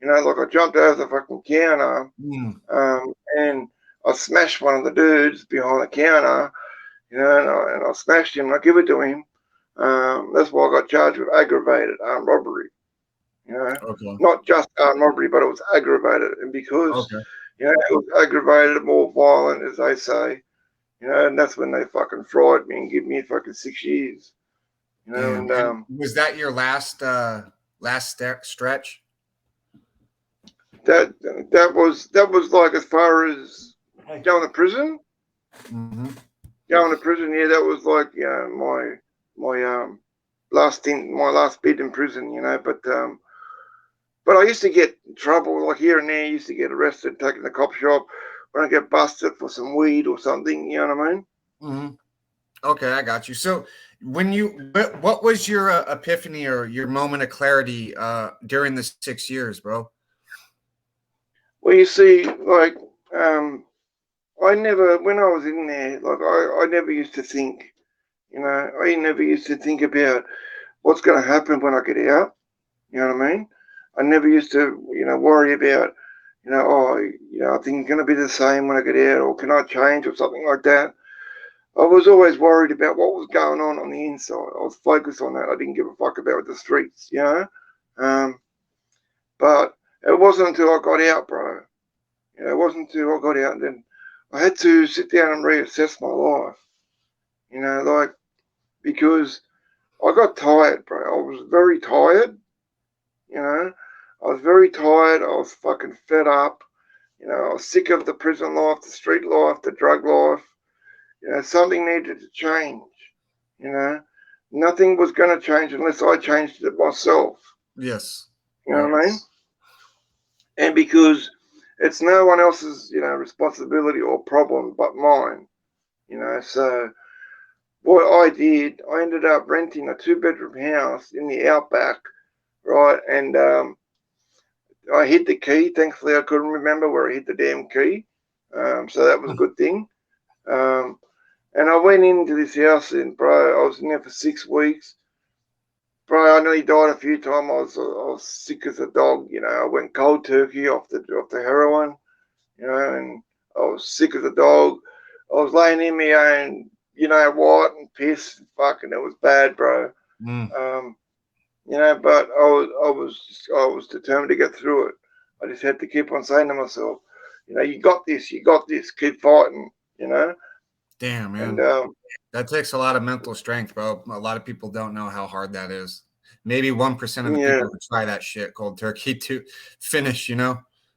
you know, like I jumped over the fucking counter, and I smashed one of the dudes behind the counter, you know, and I smashed him. And I give it to him. That's why I got charged with aggravated armed robbery. You know, Okay. not just armed robbery, but it was aggravated, and because Okay. you know it was aggravated, more violent, as they say. You know, and that's when they fucking fried me and give me fucking 6 years. You know, Damn. and And was that your last stretch? that that was like as far as going to prison. Mm-hmm. Going to prison, yeah, that was like my my last bit in prison, you know. But I used to get in trouble like here and there. I used to get arrested, taken to the cop shop when I get busted for some weed or something. You know what I mean? Mm-hmm. Okay, I got you. So what was your epiphany or your moment of clarity during the 6 years, bro? Well, you see, like I never when I was in there, like I never used to think. You know, I never used to think about what's going to happen when I get out. You know what I mean? I never used to, worry about, I think it's going to be the same when I get out, or can I change, or something like that. I was always worried about what was going on the inside. I was focused on that. I didn't give a fuck about the streets, you know. Um, but it wasn't until I got out, bro. You know, it wasn't until I got out, and then I had to sit down and reassess my life. You know, like because I got tired, bro. I was very tired. You know, I was very tired. I was fucking fed up. You know, I was sick of the prison life, the street life, the drug life. You know, something needed to change. You know, nothing was going to change unless I changed it myself. Yes. You know Yep. what I mean? And because it's no one else's, responsibility or problem but mine. You know, so what I did, I ended up renting a 2 bedroom house in the outback, right? And I hid the key. Thankfully, I couldn't remember where I hid the damn key. So that was a good thing. Um, and I went into this house, and bro, I was in there for 6 weeks. Bro, I nearly died a few times. I was sick as a dog. You know, I went cold turkey off the heroin. You know, and I was sick as a dog. I was laying in my own, what, and piss. And fucking, it was bad, bro. Mm. Um, but I was determined to get through it. I just had to keep on saying to myself, you got this, keep fighting, Damn, and man. That takes a lot of mental strength, bro. A lot of people don't know how hard that is. Maybe 1% of the yeah, people would try that shit cold turkey to finish,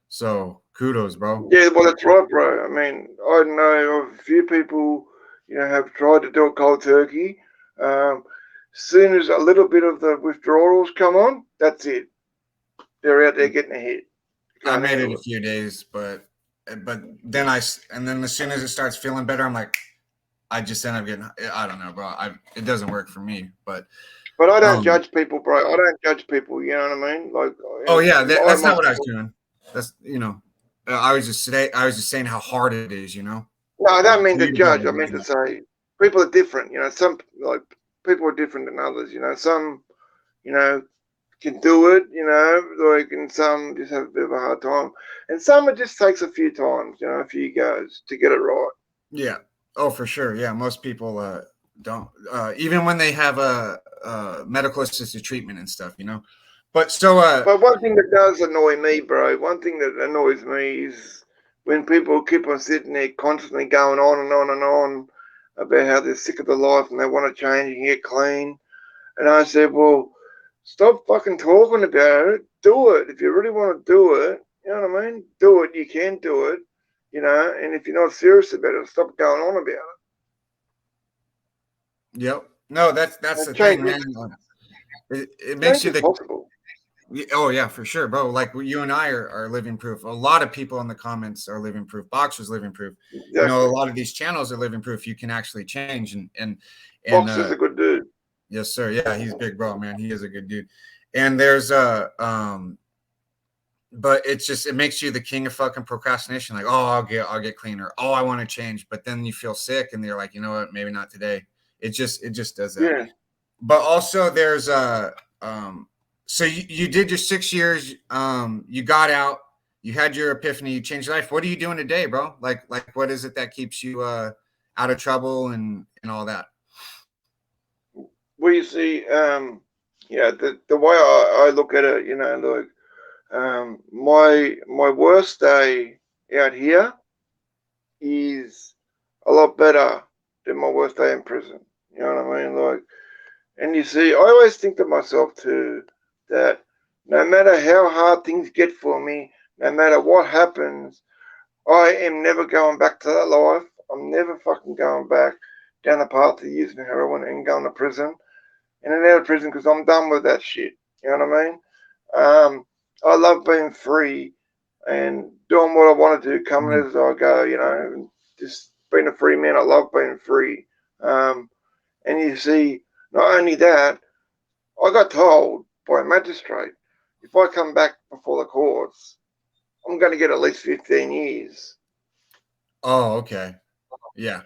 So kudos, bro. yeah, well, that's right, bro. I mean, I know of a few people, have tried to do it cold turkey. Soon as a little bit of the withdrawals come on, that's it. They're out there getting a hit. I Can't made it handle a it. few days, but then as soon as it starts feeling better, I'm like, I just end up getting. I don't know, bro. It doesn't work for me, but But I don't um. judge people, bro. I don't judge people. You know what I mean? Like, Oh yeah, I that's not myself. what I was doing. That's I was just saying how hard it is, No, I don't mean for to you to be able judge. to I do mean to that. say people are different. You know, some like people are different than others. You know, some you know can do it. You know, like and some just have a bit of a hard time, and some it just takes a few times. You know, a few goes to get it right. Yeah. Oh, for sure. Yeah. Most people Don't even when they have a medical assisted treatment and stuff, you know. But so But one thing that does annoy me, bro, one thing that annoys me is when people keep on sitting there constantly going on and on and on about how they're sick of the life and they want to change and get clean. And I said, well, stop fucking talking about it. Do it. If you really want to do it, you know what I mean? Do it. You can do it, you know. And if you're not serious about it, stop going on about it. yep. No, that's And the change thing, man. It makes change you is the possible. oh yeah, for sure, bro. Like you and I are living proof. A lot of people in the comments are living proof. Boxers living proof. You know, a Exactly. lot of these channels are living proof. You can actually change and Fox is a good dude. yes, sir. Yeah, he's big, bro, man. He is a good dude. And there's but it's just it makes you the king of fucking procrastination. Like, oh, I'll get cleaner. Oh, I want to change, but then you feel sick, and you're like, you know what? Maybe not today. It just does that. Yeah. But also, there's so you did your 6 years. You got out. You had your epiphany. You changed your life. What are you doing today, bro? Like what is it that keeps you out of trouble and all that? Well, you see, yeah, the way I look at it, you know, like my worst day out here is a lot better than my worst day in prison. You know what I mean? Like, and you see, I always think to myself too that no matter how hard things get for me, no matter what happens, I am never going back to that life. I'm never fucking going back down the path of using heroin and going to prison. In and out of prison because I'm done with that shit. You know what I mean? I love being free and doing what I want to do, coming Mhm. as I go. You know, and just being a free man. I love being free. And you see, not only that, I got told by a magistrate if I come back before the courts, I'm going to get at least 15 years. Oh, okay. Yeah.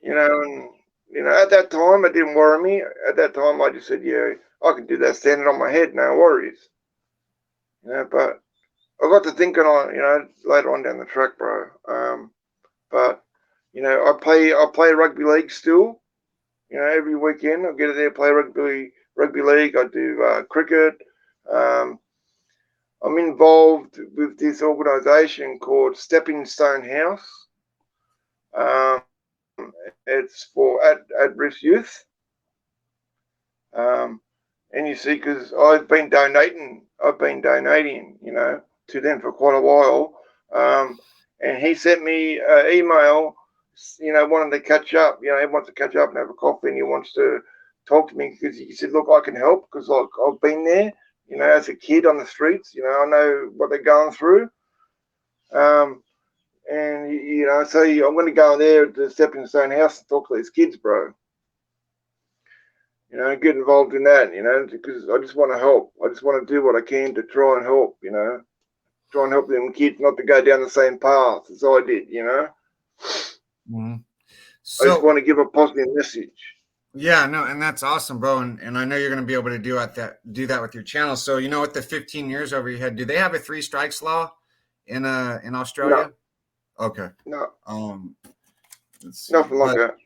You know, and at that time it didn't worry me. At that time I just said, yeah, I can do that standing on my head, no worries. But I got to thinking on, later on down the track, bro. But I play rugby league still. Every weekend I get there, play rugby league. I do cricket. Um, I'm involved with this organisation called Stepping Stone House. It's for at risk youth. Um, and you see, because I've been donating, to them for quite a while. And he sent me an email, wanting to catch up. He wants to catch up and have a coffee, and he wants to talk to me because he said, "Look, I can help because like I've been there, as a kid on the streets. I know what they're going through." Um, and so I'm going to go in there to the Stepping Stone House and talk to these kids, bro. Get involved in that, because I just want to help. I just want to do what I can to try and help, try and help them kids not to go down the same path as I did. Mhm. I just So want to give a positive message. yeah, no, and that's awesome, bro. And I know you're gonna be able to do that with your channel. So you know, with the 15 years over your head, do they have a three strikes law in No, Australia? Okay. no, Um, let's see. nothing like But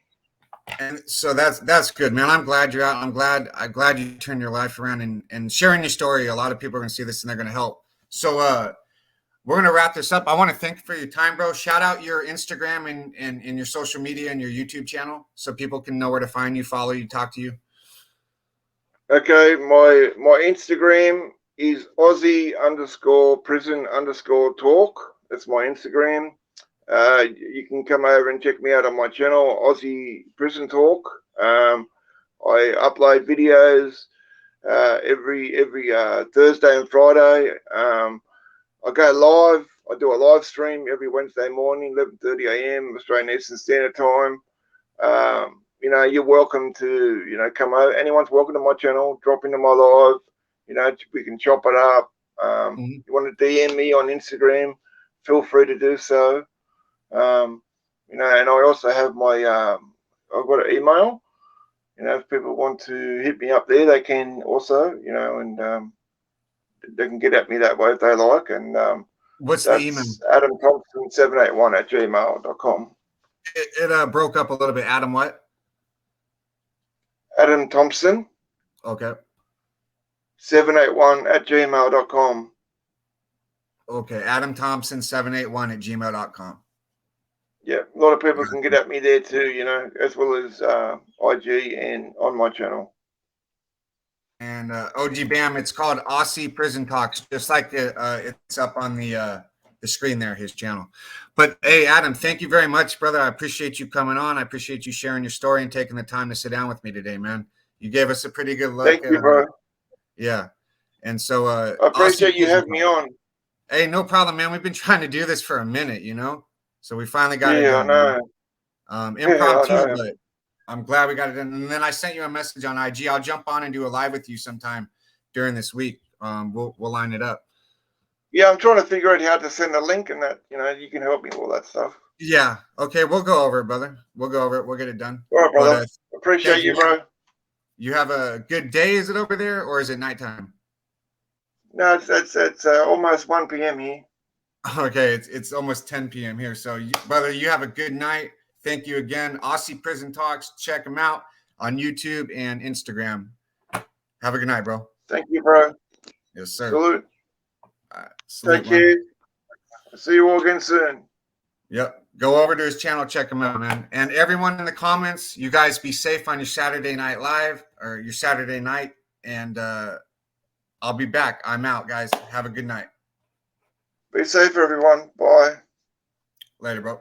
that. and so that's good, man. I'm glad you're out. I'm glad you turned your life around and sharing your story. A lot of people are gonna see this and they're gonna help. So we're gonna wrap this up. I want to thank you for your time, bro. Shout out your Instagram and your social media and your YouTube channel so people can know where to find you, follow you, talk to you. Okay, my Instagram is Aussie underscore prison underscore talk. That's my Instagram. You can come over and check me out on my channel, Aussie Prison Talk. I upload videos every Thursday and Friday. I go live. I do a live stream every Wednesday morning, 11:30 a.m. Australian Eastern Standard Time. You're welcome to come over. Anyone's welcome to my channel. Drop into my live. We can chop it up. Mhm. You want to DM me on Instagram? Feel free to do so. And I also have I've got an email. If people want to hit me up there, they can also, and they can get at me that way if they like. And What's the email? that's adamthompson781 at gmail.com. It broke up a little bit. Adam, what? Adam Thompson Okay. 781@gmail.com. Okay. Adam Thompson 781 at gmail.com. Yeah, a lot of people can get at me there too, you know, as well as IG and on my channel. And OG Bam, it's called Aussie Prison Talks, just like it's up on the screen there, his channel. But hey, Adam, thank you very much, brother. I appreciate you coming on. I appreciate you sharing your story and taking the time to sit down with me today, man. You gave us a pretty good look. Thank you, bro. Yeah. And so I appreciate you having me on. Hey, no problem, man. We've been trying to do this for a minute, you know, so we finally got it done. I know. Impromptu, I know. but I'm glad we got it done. And then I sent you a message on IG. I'll jump on and do a live with you sometime during this week. We'll line it up. Yeah, I'm trying to figure out how to send a link and that, you know, you can help me with all that stuff. Yeah. Okay. We'll go over it, brother. We'll go over it. We'll get it done. All right, brother. Appreciate you, bro. You have a good day. Is it over there or is it nighttime? No, it's almost 1 p.m. here. Okay. It's almost 10 p.m. here. So, brother, you have a good night. Thank you again. Aussie Prison Talks. Check them out on YouTube and Instagram. Have a good night, bro. Thank you, bro. Yes, sir. Salute. Salute, take care. See you all again soon. Yep. Go over to his channel. Check him out, man. And everyone in the comments, you guys be safe on your Saturday night live or your Saturday night. And I'll be back. I'm out, guys. Have a good night. Be safe, everyone. Bye. Later, bro.